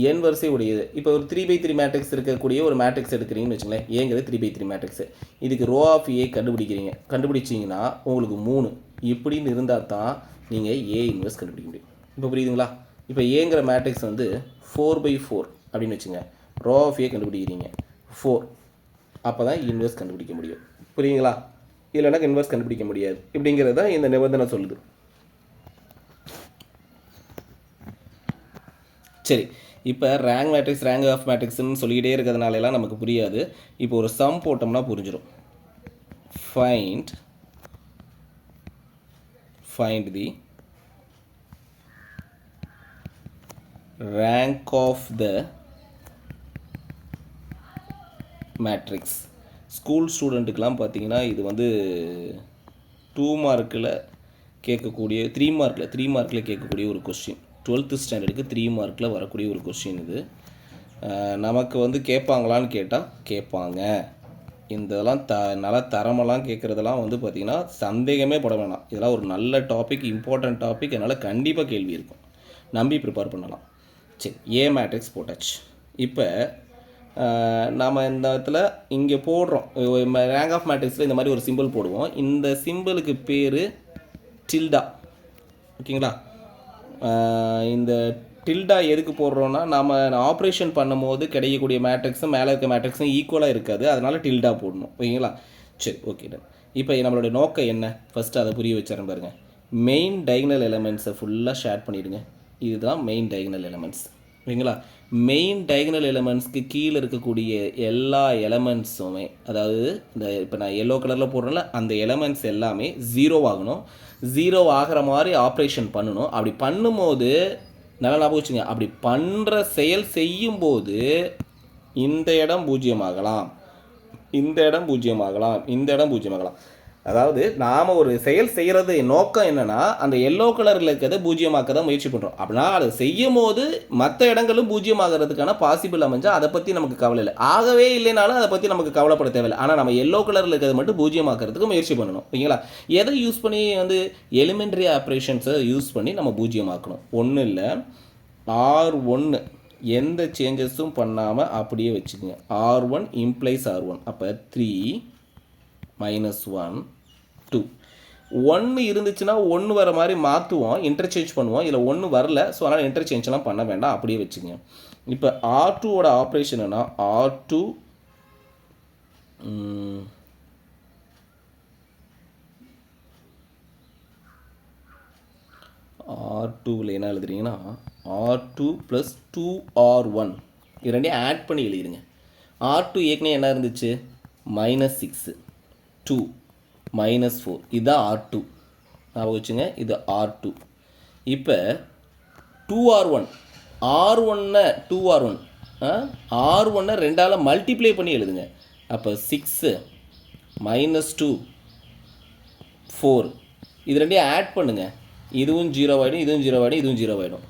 என் வரிசை உடையது. இப்போ ஒரு 3/3 மேட்ரிக்ஸ் இருக்கக்கூடிய ஒரு மேட்ரிக்ஸ் எடுக்கிறீங்கன்னு வச்சுங்களேன். ஏங்கிறது 3/3 மேட்ரிக்ஸு. இதுக்கு ரோ ஆஃப் ஏ கண்டுபிடிச்சிங்கன்னா உங்களுக்கு 3 இப்படின்னு இருந்தால் தான் நீங்கள் ஏ இன்வெர்ஸ் கண்டுபிடிக்க முடியும். இப்போ புரியுதுங்களா? இப்போ ஏங்கிற மேட்ரிக்ஸ் வந்து 4/4 அப்படின்னு வச்சுங்க. ரோ ஆஃப் ஏ கண்டுபிடிக்கிறீங்க 4, அப்போ தான் இன்வெர்ஸ் கண்டுபிடிக்க முடியும். புரியுங்களா? இல்லைனா இன்வெர்ஸ் கண்டுபிடிக்க முடியாது. இப்படிங்கிறது தான் இந்த நிபந்தனை சொல்லுது. சரி, இப்போ ரேங்க் மேட்ரிக்ஸ் ரேங்க் ஆஃப் மேட்ரிக்ஸ்ன்னு சொல்லிக்கிட்டே இருக்கிறதுனால நமக்கு புரியாது. இப்போ ஒரு சம் போட்டோம்னா புரிஞ்சிடும். Find the rank of the matrix. School ஸ்டூடெண்ட்டுக்கெலாம் பார்த்தீங்கன்னா இது வந்து 2 மார்க்கில் கேட்கக்கூடிய 3 மார்க்கில் கேட்கக்கூடிய ஒரு கொஸ்டின். 12th ஸ்டாண்டர்டுக்கு 3 மார்க்கில் வரக்கூடிய ஒரு கொஸ்டின் இது. நமக்கு வந்து கேட்பாங்களான்னு கேட்டால் கேட்பாங்க. இதெல்லாம் நல்லா தரமெல்லாம் கேட்குறதெல்லாம் வந்து பார்த்திங்கன்னா சந்தேகமே பட வேணாம். இதெல்லாம் ஒரு நல்ல டாபிக், இம்பார்ட்டன்ட் டாபிக். அதனால் கண்டிப்பாக கேள்வி இருக்கும். நம்பி ப்ரிப்பேர் பண்ணலாம். சரி, ஏ மேட்ரிக்ஸ் போட்டாச்சு. இப்போ நாம் இந்த இடத்துல இங்கே போடுறோம். ரேங்க் ஆஃப் மேட்ரிக்ஸில் இந்த மாதிரி ஒரு சிம்பிள் போடுவோம். இந்த சிம்பிளுக்கு பேர் டில்டா. ஓகேங்களா? இந்த டில்டா எதுக்கு போடுறோன்னா நம்ம ஆப்ரேஷன் பண்ணும்போது கிடைக்கக்கூடிய மேட்ரிக்ஸும் மேலே இருக்க மேட்ரிக்ஸும் ஈக்குவலாக இருக்காது. அதனால் டில்டா போடணும். ஓகேங்களா? சரி, ஓகே டன். இப்போ நம்மளுடைய நோக்கம் என்ன, ஃபஸ்ட்டு அதை புரிய வச்சுறேன் பாருங்கள். மெயின் டைகனல் எலமெண்ட்ஸை ஃபுல்லாக ஷேர் பண்ணிவிடுங்க. இதுதான் மெயின் டைகனல் எலமெண்ட்ஸ். ஓகேங்களா? மெயின் டைகனல் எலமெண்ட்ஸ்க்கு கீழே இருக்கக்கூடிய எல்லா எலமெண்ட்ஸுமே, அதாவது இந்த இப்போ நான் எல்லோ கலரில் போடுறேன்ல, அந்த எலமெண்ட்ஸ் எல்லாமே 0 ஆகணும். 0 ஆகிற மாதிரி ஆப்ரேஷன் பண்ணணும். அப்படி பண்ணும்போது நல்லா ஞாபகம் வச்சுங்க, அப்படி பண்ணுற செயல் செய்யும்போது இந்த இடம் 0 ஆகலாம், இந்த இடம் 0 ஆகலாம், இந்த இடம் 0 ஆகலாம். அதாவது நாம் ஒரு செயல் செய்கிறது நோக்கம் என்னென்னா அந்த எல்லோ கலரில் இருக்கிறத 0 ஆக்க தான் முயற்சி பண்ணுறோம். அப்படின்னா அதை செய்யும் போது மற்ற இடங்களும் 0 ஆகிறதுக்கான பாசிபிள் அமைஞ்சால் அதை பற்றி நமக்கு கவலை இல்லை. ஆகவே இல்லைனாலும் அதை பற்றி நமக்கு கவலைப்பட தேவையில்லை. ஆனால் நம்ம எல்லோ கலரில் இருக்கிறத மட்டும் 0 ஆக்கிறதுக்கு முயற்சி பண்ணணும். ஓகேங்களா? எதை யூஸ் பண்ணி வந்து எலிமெண்ட்ரி ஆப்ரேஷன்ஸை யூஸ் பண்ணி நம்ம 0 ஆக்கணும். ஒன்றும் இல்லை, R1 எந்த சேஞ்சஸும் பண்ணாமல் அப்படியே வச்சுக்கோங்க. R1 implies R1. அப்போ 3 -1 2. 1 இருந்துச்சுன்னா 1 வர மாதிரி மாற்றுவோம், இன்டர்சேஞ்ச் பண்ணுவோம். இதில் 1 வரல, ஸோ அதனால் இன்டர்சேஞ்செலாம் பண்ண வேண்டாம், அப்படியே வச்சுங்க. இப்போ R2ஓட ஆப்ரேஷன் என்ன, R2வில் என்ன எழுதுறீங்கன்னா R2 + 2R1 இது ரெண்டையும் ஆட் பண்ணி எழுதிடுங்க. R2 ஏற்கனவே என்ன இருந்துச்சு, -6, 2 -4, இதுதான் R2. ஞாபகம் வச்சுங்க, இது R2. இப்போ 2R1, R1 2R1, R1 2ஆல் multiply பண்ணி எழுதுங்க. அப்போ 6 -2 4 இது ரெண்டையும் ஆட் பண்ணுங்கள். இதுவும் 0 ஆகிடும், இதுவும் 0 ஆகிடும், இதுவும் 0 ஆகிடும்.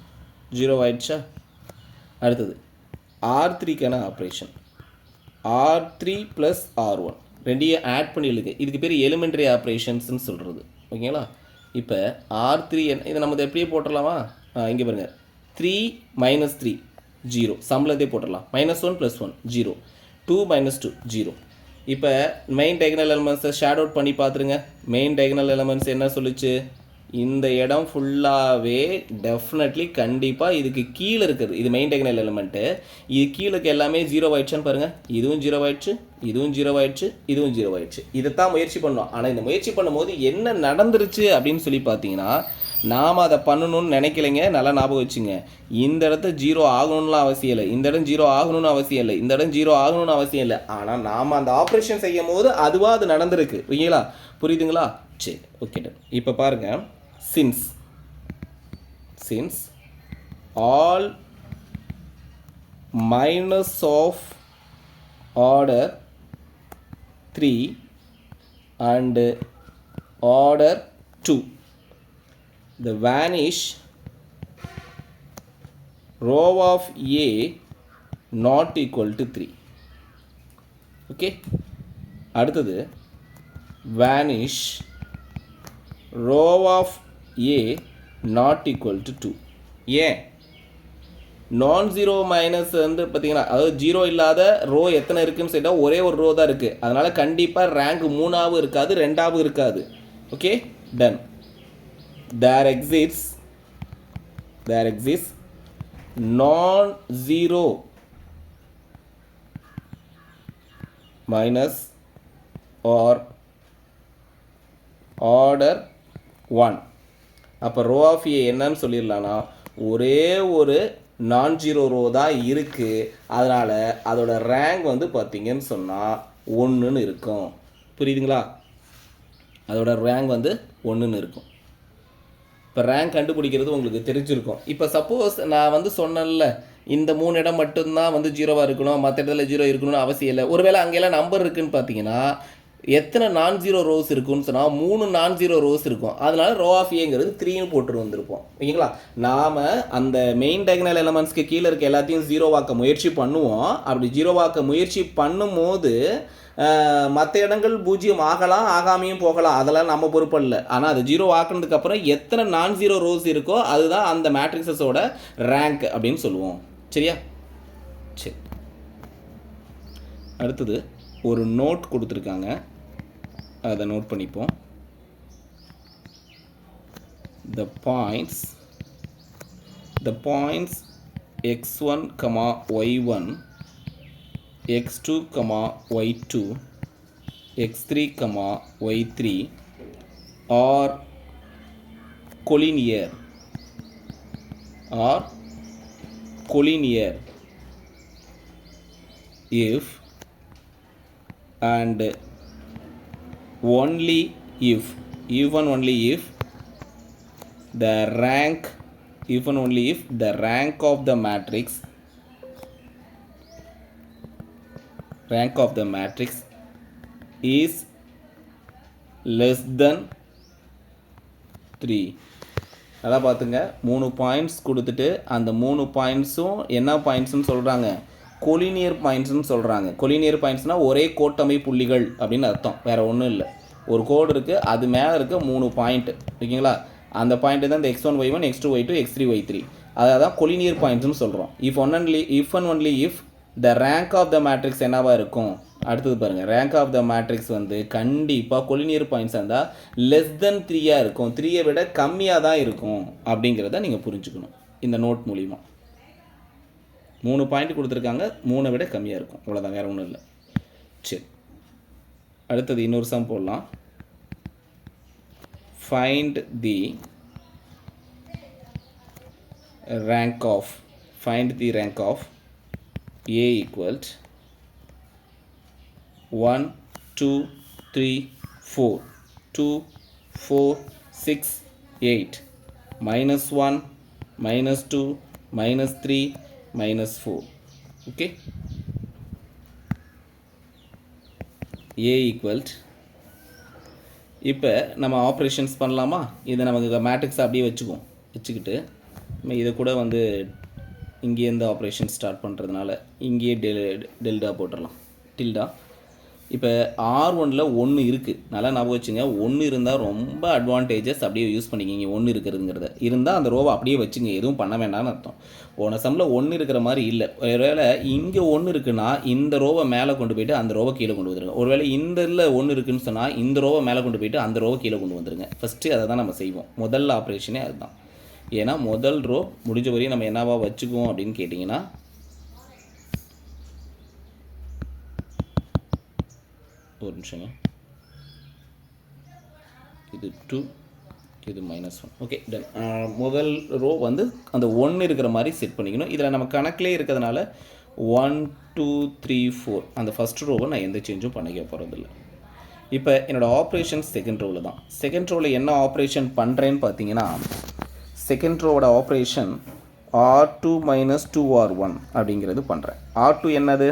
0 ஆகிடுச்சா? அடுத்தது R3க்கான ஆப்ரேஷன் R3 + R1 ரெண்டையும் ஆட் பண்ணி எழுதுங்க. இதுக்கு பேர் எலிமெண்ட்ரி ஆப்ரேஷன்ஸ்னு சொல்கிறது. ஓகேங்களா? இப்போ R3 இதை நம்ம எப்படியே போட்டுடலாமா? இங்கே பாருங்கள், 3 - 3 0, சம்பளத்தே போட்டுடலாம். -1 + 1 0, 2 - 2 0. இப்போ மெயின் டைகனல் எலமெண்ட்ஸை ஷேட் அவுட் பண்ணி பார்த்துருங்க. மெயின் டைகனல் எலமெண்ட்ஸ் என்ன சொல்லிச்சு, இந்த இடம் ஃபுல்லாகவே டெஃபினெட்லி கண்டிப்பாக இதுக்கு கீழே இருக்குது. இது மெயின் டைகனல் எலிமெண்ட்டு. இது கீழே எல்லாமே 0 ஆயிடுச்சுன்னு பாருங்கள். இதுவும் 0 ஆயிடுச்சு, இதுவும் 0 ஆயிடுச்சு, இதுவும் 0 ஆயிடுச்சு. இதைத்தான் முயற்சி பண்ணோம். ஆனால் இந்த முயற்சி பண்ணும்போது என்ன நடந்துருச்சு அப்படின்னு சொல்லி பார்த்தீங்கன்னா, நாம் அதை பண்ணணும்னு நினைக்கலைங்க. நல்லா ஞாபகம் வச்சுங்க. இந்த இடத்த 0 ஆகணும்லாம் அவசியம் இல்லை, இந்த இடம் 0 ஆகணும்னு அவசியம் இல்லை, இந்த இடம் 0 ஆகணும்னு அவசியம் இல்லை. ஆனால் நாம் அந்த ஆப்ரேஷன் செய்யும் போது அதுவாக அது நடந்திருக்கு. ஓகேங்களா? புரியுதுங்களா? சரி, ஓகே டன். இப்போ பாருங்கள், since all minus of order 3 and order 2, the vanish row of A not equal to 3. Okay, அடுத்தது vanish row of A not equal to 2. ஏன் நான் ஜீரோ மைனஸ் வந்து பார்த்தீங்கன்னா, அதாவது ஜீரோ இல்லாத ரோ எத்தனை இருக்குன்னு சொல்லிட்டால் ஒரே ஒரு ரோ தான் இருக்குது. அதனால் கண்டிப்பாக ரேங்க் 3ஆவும் இருக்காது, 2ஆவும் இருக்காது. Okay, done. There exists non zero minus r order 1. அப்போ ரோ ஆஃப் ஏ என்னன்னு சொல்லிடலான்னா, ஒரே ஒரு நான் ஜீரோ ரோ தான் இருக்குது. அதனால் அதோட ரேங்க் வந்து பார்த்தீங்கன்னு சொன்னால் 1ன்னு இருக்கும். புரியுதுங்களா? அதோட ரேங்க் வந்து 1ன்னு இருக்கும். இப்போ ரேங்க் கண்டுபிடிக்கிறது உங்களுக்கு தெரிஞ்சிருக்கும். இப்போ சப்போஸ் நான் வந்து சொன்னேன்ல, இந்த 3 இடம் மட்டும்தான் வந்து ஜீரோவாக இருக்கணும், மற்ற இடத்துல ஜீரோ இருக்கணும்னு அவசியம் இல்லை. ஒருவேளை அங்கெல்லாம் நம்பர் இருக்குதுன்னு பார்த்தீங்கன்னா, எத்தனை நான் ஜீரோ ரோஸ் இருக்குன்னு சொன்னால் 3 நான் ஜீரோ ரோஸ் இருக்கும். அதனால் ரோ ஆஃப் ஏங்கிறது 3ன்னு போட்டு வந்திருப்போம். ஓகேங்களா? நாம் அந்த மெயின் டயகனல் எலமெண்ட்ஸ்க்கு கீழே இருக்க எல்லாத்தையும் ஜீரோவாக்க முயற்சி பண்ணுவோம். அப்படி ஜீரோவாக்க முயற்சி பண்ணும்போது மற்ற இடங்கள் 0 ஆகலாம், ஆகாமையும் போகலாம். அதெல்லாம் நம்ம பொறுப்பு இல்லை. ஆனால் அது ஜீரோ ஆக்குனதுக்கப்புறம் எத்தனை நான் ஜீரோ ரோஸ் இருக்கோ அதுதான் அந்த மேட்ரிக்ஸஸோட ரேங்க் அப்படின்னு சொல்லுவோம். சரியா? சரி, அடுத்தது ஒரு நோட் கொடுத்துருக்காங்க, அதை நோட் பண்ணிப்போம். the points x1, y1, x2, y2, x3, y3 are collinear if and only if the rank of the matrix is less than 3. நல்லா பார்த்துங்க, 3 பாயிண்ட்ஸ் கொடுத்துட்டு அந்த 3 பாயிண்ட்ஸும் என்ன பாயிண்ட்ஸ்னு சொல்கிறாங்க? கொலினியர் பாயிண்ட்ஸ்னு சொல்கிறாங்க. கொலினியர் பாயிண்ட்ஸ்னால் ஒரே கோட்டமை புள்ளிகள் அப்படின்னு அர்த்தம், வேறு ஒன்றும் இல்லை. ஒரு கோடு இருக்குது, அது மேலே இருக்க 3 பாயிண்ட். ஓகேங்களா? அந்த பாயிண்ட்டு தான் இந்த x1, y1, x2, y2, x3, y3. அதான் கொலினியர் பாயிண்ட்ஸ்னு சொல்கிறோம். If and only if the rank of the matrix என்னவாக இருக்கும்? அடுத்தது பாருங்கள், ரேங்க் ஆஃப் த மேட்ரிக்ஸ் வந்து கண்டிப்பாக கொலினியர் பாயிண்ட்ஸ் இருந்தால் லெஸ் தென் 3ஆக இருக்கும், 3ஐ விட கம்மியாக தான் இருக்கும் அப்படிங்கிறத நீங்கள் புரிஞ்சுக்கணும். இந்த நோட் மூலிமா 3 பாயிண்ட் கொடுத்துருக்காங்க, 3ஐ விட கம்மியாக இருக்கும், அவ்வளோதான், வேறு ஒன்றும் இல்லை. சரி, அடுத்தது இன்னொரு சம் போடலாம். find the rank of A equals 1, 2, 3, 4, 2, 4, 6, 8, -1, -2, -3, -4. okay, A equals, இப்போ நம்ம ஆப்ரேஷன்ஸ் பண்ணலாமா? இதை நமக்கு மேட்ரிக்ஸ் அப்படியே வச்சுக்கிட்டு இதை கூட வந்து இங்கேருந்து ஆப்ரேஷன் ஸ்டார்ட் பண்ணுறதுனால இங்கேயே டெல்டா போட்டுடலாம், டில்டா. இப்போ R1ல் 1 இருக்குது, நல்லா ஞாபகம் வச்சுங்க. 1 இருந்தால் ரொம்ப அட்வான்டேஜஸ், அப்படியே யூஸ் பண்ணிக்கிங்க. 1 இருக்கிறதுங்கிறத இருந்தால் அந்த ரோவை அப்படியே வச்சுங்க, எதுவும் பண்ண வேண்டாம்னு அர்த்தம். போன சம்மில் 1 இருக்கிற மாதிரி இல்லை. ஒருவேளை இங்கே 1 இருக்குன்னா இந்த ரோவை மேலே கொண்டு போய்ட்டு அந்த ரோவை கீழே கொண்டு வந்துருங்க. ஒருவேளை இந்த இதில் 1 இருக்குன்னு சொன்னால் இந்த ரோவை மேலே கொண்டு போய்ட்டு அந்த ரோவை கீழே கொண்டு வந்துருங்க. ஃபஸ்ட்டு அதை தான் நம்ம செய்வோம். முதல் ஆப்ரேஷனே அதுதான். ஏன்னா முதல் ரோ முடிஞ்ச வரையும் நம்ம என்னவா வச்சுக்குவோம் அப்படின்னு கேட்டிங்கன்னா, ஒரு நிமிஷங்க, இது 2, இது -1. Okay, ton. முதல் ரோ வந்து அந்த 1 இருக்கிற மாதிரி செட் பண்ணிக்கணும். இதில் நம்ம கணக்கிலே இருக்கிறதுனால 1, 2, 3, 4 அந்த ஃபஸ்ட் ரோவை நான் எந்த சேஞ்சும் பண்ணிக்க போகிறதில்ல. இப்போ என்னோடய ஆப்ரேஷன் செகண்ட் ரோவில் தான். செகண்ட் ரோவில் என்ன ஆப்ரேஷன் பண்ணுறேன்னு பார்த்தீங்கன்னா, செகண்ட் ரோவோட ஆப்ரேஷன் R2 - 2R1 அப்படிங்கிறது பண்ணுறேன். R2 என்னது?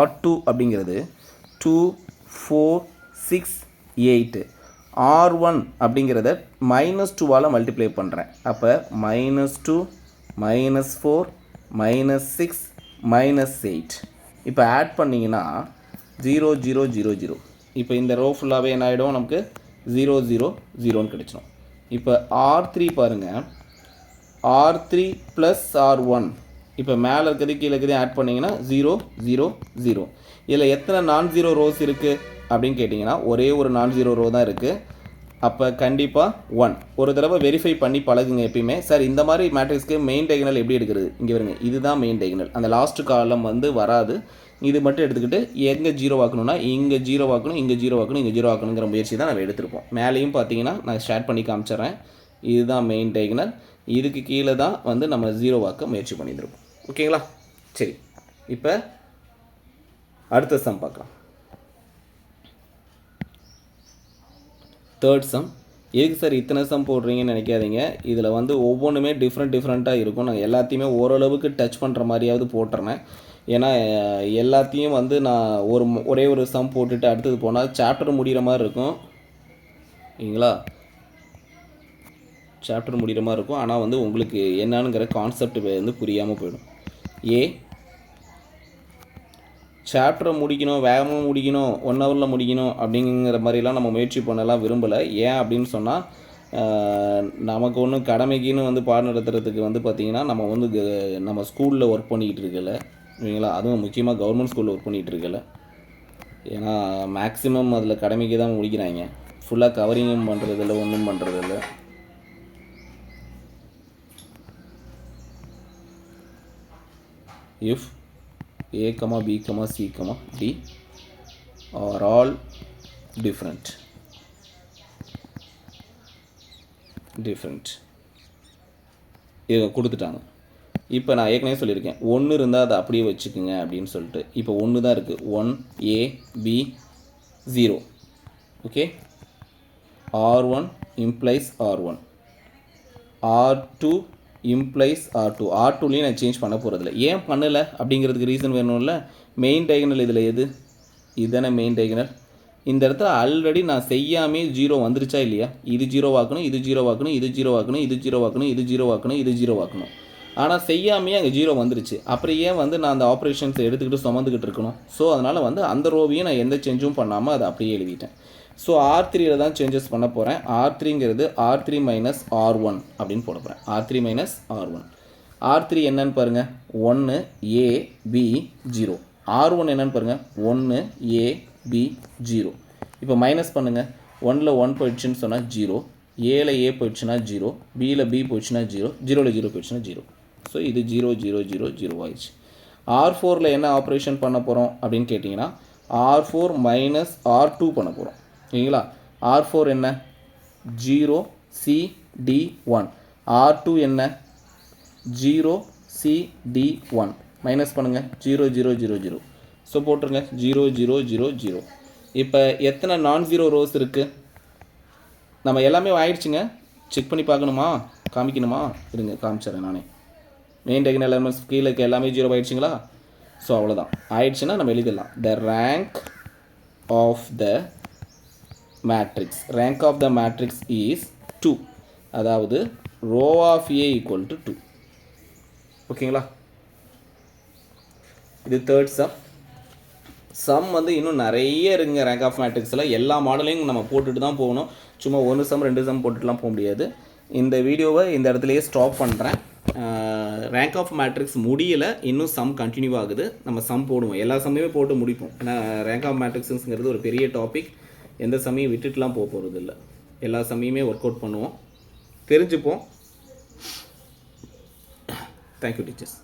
R2 அப்படிங்கிறது 2, 4, 6, 8. R1 அப்படிங்கிறத -2ஆல் மல்டிப்ளை பண்ணுறேன். அப்போ -2, -4, -6, -8. இப்போ ஆட் பண்ணிங்கன்னா 0 0 0 0. இப்போ இந்த ரோ ஃபுல்லாகவே என்ன ஆகிடும், நமக்கு 0 0 0ன்னு கிடைச்சிடும். இப்போ R3 பாருங்கள், R3 + R1. இப்போ மேலே இருக்கிறது கீழே இருக்கிறது ஆட் பண்ணிங்கன்னா 0 0 0. இதில் எத்தனை நான்-ஜீரோ ரோஸ் இருக்குது அப்படின்னு கேட்டிங்கன்னா ஒரே ஒரு நான்-ஜீரோ ரோ தான் இருக்குது. அப்போ கண்டிப்பாக 1. ஒரு தடவை வெரிஃபை பண்ணி பழகுங்க எப்பயுமே. சார் இந்த மாதிரி மேட்ரிக்ஸ்க்கு மெயின் டைகனல் எப்படி எடுக்கிறது, இங்கே வருங்க, இதுதான் மெயின் டைகனல். அந்த லாஸ்ட் காலம் வந்து வராது. இது மட்டும் எடுத்துக்கிட்டு எங்கே ஜீரோ ஆக்கணும்னா இங்கே ஜீரோ ஆக்கணும், இங்கே ஜீரோ ஆக்கணும், இங்கே ஜீரோ ஆக்கணுங்கிற முயற்சி தான் நம்ம எடுத்திருப்போம். மேலேயும் பார்த்தீங்கன்னா நான் ஷேர் பண்ணி காமிச்சிட்றேன். இதுதான் மெயின் டைகனல். இதுக்கு கீழே தான் வந்து நம்ம ஜீரோ ஆக்க முயற்சி பண்ணியிருப்போம். ஓகேங்களா? சரி, இப்போ அடுத்த சம் பார்க்கலாம். Third sum. எதுக்கு சார் இத்தனை சம் போடுறீங்கன்னு நினைக்காதீங்க. இதில் வந்து ஒவ்வொன்றுமே டிஃப்ரெண்ட்டாக இருக்கும். நான் எல்லாத்தையுமே ஓரளவுக்கு டச் பண்ணுற மாதிரியாவது போட்டுறேன். ஏன்னா எல்லாத்தையும் வந்து நான் ஒரே ஒரு சம் போட்டுட்டு அடுத்தது போனால் சாப்டர் முடிகிற மாதிரி இருக்கும். சரிங்களா? சாப்டர் முடிகிற மாதிரி இருக்கும். ஆனால் வந்து உங்களுக்கு என்னங்கிற கான்செப்ட் வந்து புரியாமல் போயிடும். சாப்டரை முடிக்கணும், வேகமாக முடிக்கணும், 1 ஹவரில் முடிக்கணும் அப்படிங்கிற மாதிரிலாம் நம்ம முயற்சி பண்ணலாம் விரும்பலை. ஏன் அப்படின்னு சொன்னால் நமக்கு ஒன்றும் கடமைக்குன்னு வந்து பாடம் நடத்துறதுக்கு வந்து பார்த்திங்கன்னா நம்ம வந்து நம்ம ஸ்கூலில் ஒர்க் பண்ணிக்கிட்டு இருக்கல, இல்லைங்களா? அதுவும் முக்கியமாக கவர்மெண்ட் ஸ்கூலில் ஒர்க் பண்ணிகிட்டு இருக்கல. ஏன்னா மேக்ஸிமம் அதில் கடமைக்கு தான் முடிக்கிறாங்க. ஃபுல்லாக கவரிங்கும் பண்ணுறதில்ல, ஒன்றும் பண்ணுறதில்ல. If A, B, C, D are all different. இதை கொடுத்துட்டாங்க. இப்போ நான் ஏற்கனவே சொல்லியிருக்கேன், 1 இருந்தால் அதை அப்படியே வச்சுக்குங்க அப்படின்னு சொல்லிட்டு. இப்போ 1 தான் இருக்குது. 1 A B 0. Okay. R1 implies R1. R2 implies R2. R2லேயும் நான் சேஞ்ச் பண்ண போகிறதில்ல. ஏன் பண்ணலை அப்படிங்கிறதுக்கு ரீசன் வேணும்ல. மெயின் டைகனல் இதில் எது? இதுதானே மெயின் டைகனல். இந்த இடத்துல ஆல்ரெடி நான் செய்யாமே ஜீரோ வந்துருச்சா இல்லையா? இது ஜீரோ ஆக்கணும், இது ஜீரோ ஆக்கணும், இது ஜீரோ ஆக்கணும், இது ஜீரோ ஆக்கணும், இது ஜீரோ ஆக்கணும், இது ஜீரோ ஆக்கணும். ஆனால் செய்யாமையே அங்கே ஜீரோ வந்துருச்சு. அப்புறம் ஏன் வந்து நான் அந்த ஆப்ரேஷன்ஸை எடுத்துக்கிட்டு சுமந்துக்கிட்டு இருக்கணும்? ஸோ அதனால் வந்து அந்த ரோவையும் நான் எந்த சேஞ்சும் பண்ணாமல் அதை அப்படியே எழுதிட்டேன். ஸோ R3யில் தான் சேஞ்சஸ் பண்ண போகிறேன். R3ங்கிறது R3 - R1 அப்படின்னு போட போகிறேன். R3 - R1. R3 என்னன்னு பாருங்கள், 1 A B 0. R1 என்னன்னு பாருங்கள், 1 A B 0. இப்போ மைனஸ் பண்ணுங்கள். 1ல் 1 போயிடுச்சுன்னு சொன்னால் 0, Aல A போயிடுச்சுன்னா 0, Bயில் B போயிடுச்சுன்னா 0, 0ல் 0 போயிடுச்சுன்னா 0. ஸோ இது 0 0 0 0 ஆயிடுச்சு. R4ல் என்ன ஆப்ரேஷன் பண்ண போகிறோம் அப்படின்னு கேட்டிங்கன்னா R4 - R2 பண்ண போகிறோம். சரிங்களா? R4 என்ன? 0 C D 1. R2 என்ன? 0 C D 1. மைனஸ் பண்ணுங்கள். 0 0 0 0. ஸோ போட்டுருங்க 0 0 0 0. இப்போ எத்தனை நான்-ஜீரோ ரோஸ் இருக்குது? நம்ம எல்லாமே ஆயிடுச்சுங்க. செக் பண்ணி பார்க்கணுமா, காமிக்கணுமா? இருங்க காமிச்சிடறேன் நானே. மெயின் டைகனல் எலமெண்ட்ஸ் கீழே இருக்க எல்லாமே 0 ஆயிடுச்சுங்களா? ஸோ அவ்வளோதான். ஆயிடுச்சுன்னா நம்ம எழுதிடலாம். The rank of the matrix. Rank of the matrix is 2. அதாவது ரோ ஆஃப் A = 2. ஓகேங்களா? இது தேர்ட் சம் வந்து இன்னும் நிறைய இருக்குங்க. ரேங்க் ஆஃப் மேட்ரிக்ஸில் எல்லா மாடலையும் நம்ம போட்டுட்டு தான் போகணும். சும்மா 1 சம் 2 சம் போட்டுட்டுலாம் போக முடியாது. இந்த வீடியோவை இந்த இடத்துலையே ஸ்டாப் பண்ணுறேன். ரேங்க் ஆஃப் மேட்ரிக்ஸ் முடியலை, இன்னும் சம் கண்டினியூ ஆகுது. நம்ம சம் போடுவோம், எல்லா சம்மையுமே போட்டு முடிப்போம். ஏன்னா ரேங்க் ஆஃப் மேட்ரிக்ஸுங்கிறது ஒரு பெரிய டாபிக். எந்த சமயம் விட்டுட்டுலாம் போக போகிறது இல்லை. எல்லா சமயமே ஒர்க் அவுட் பண்ணுவோம், தெரிஞ்சுப்போம். Thank you teachers.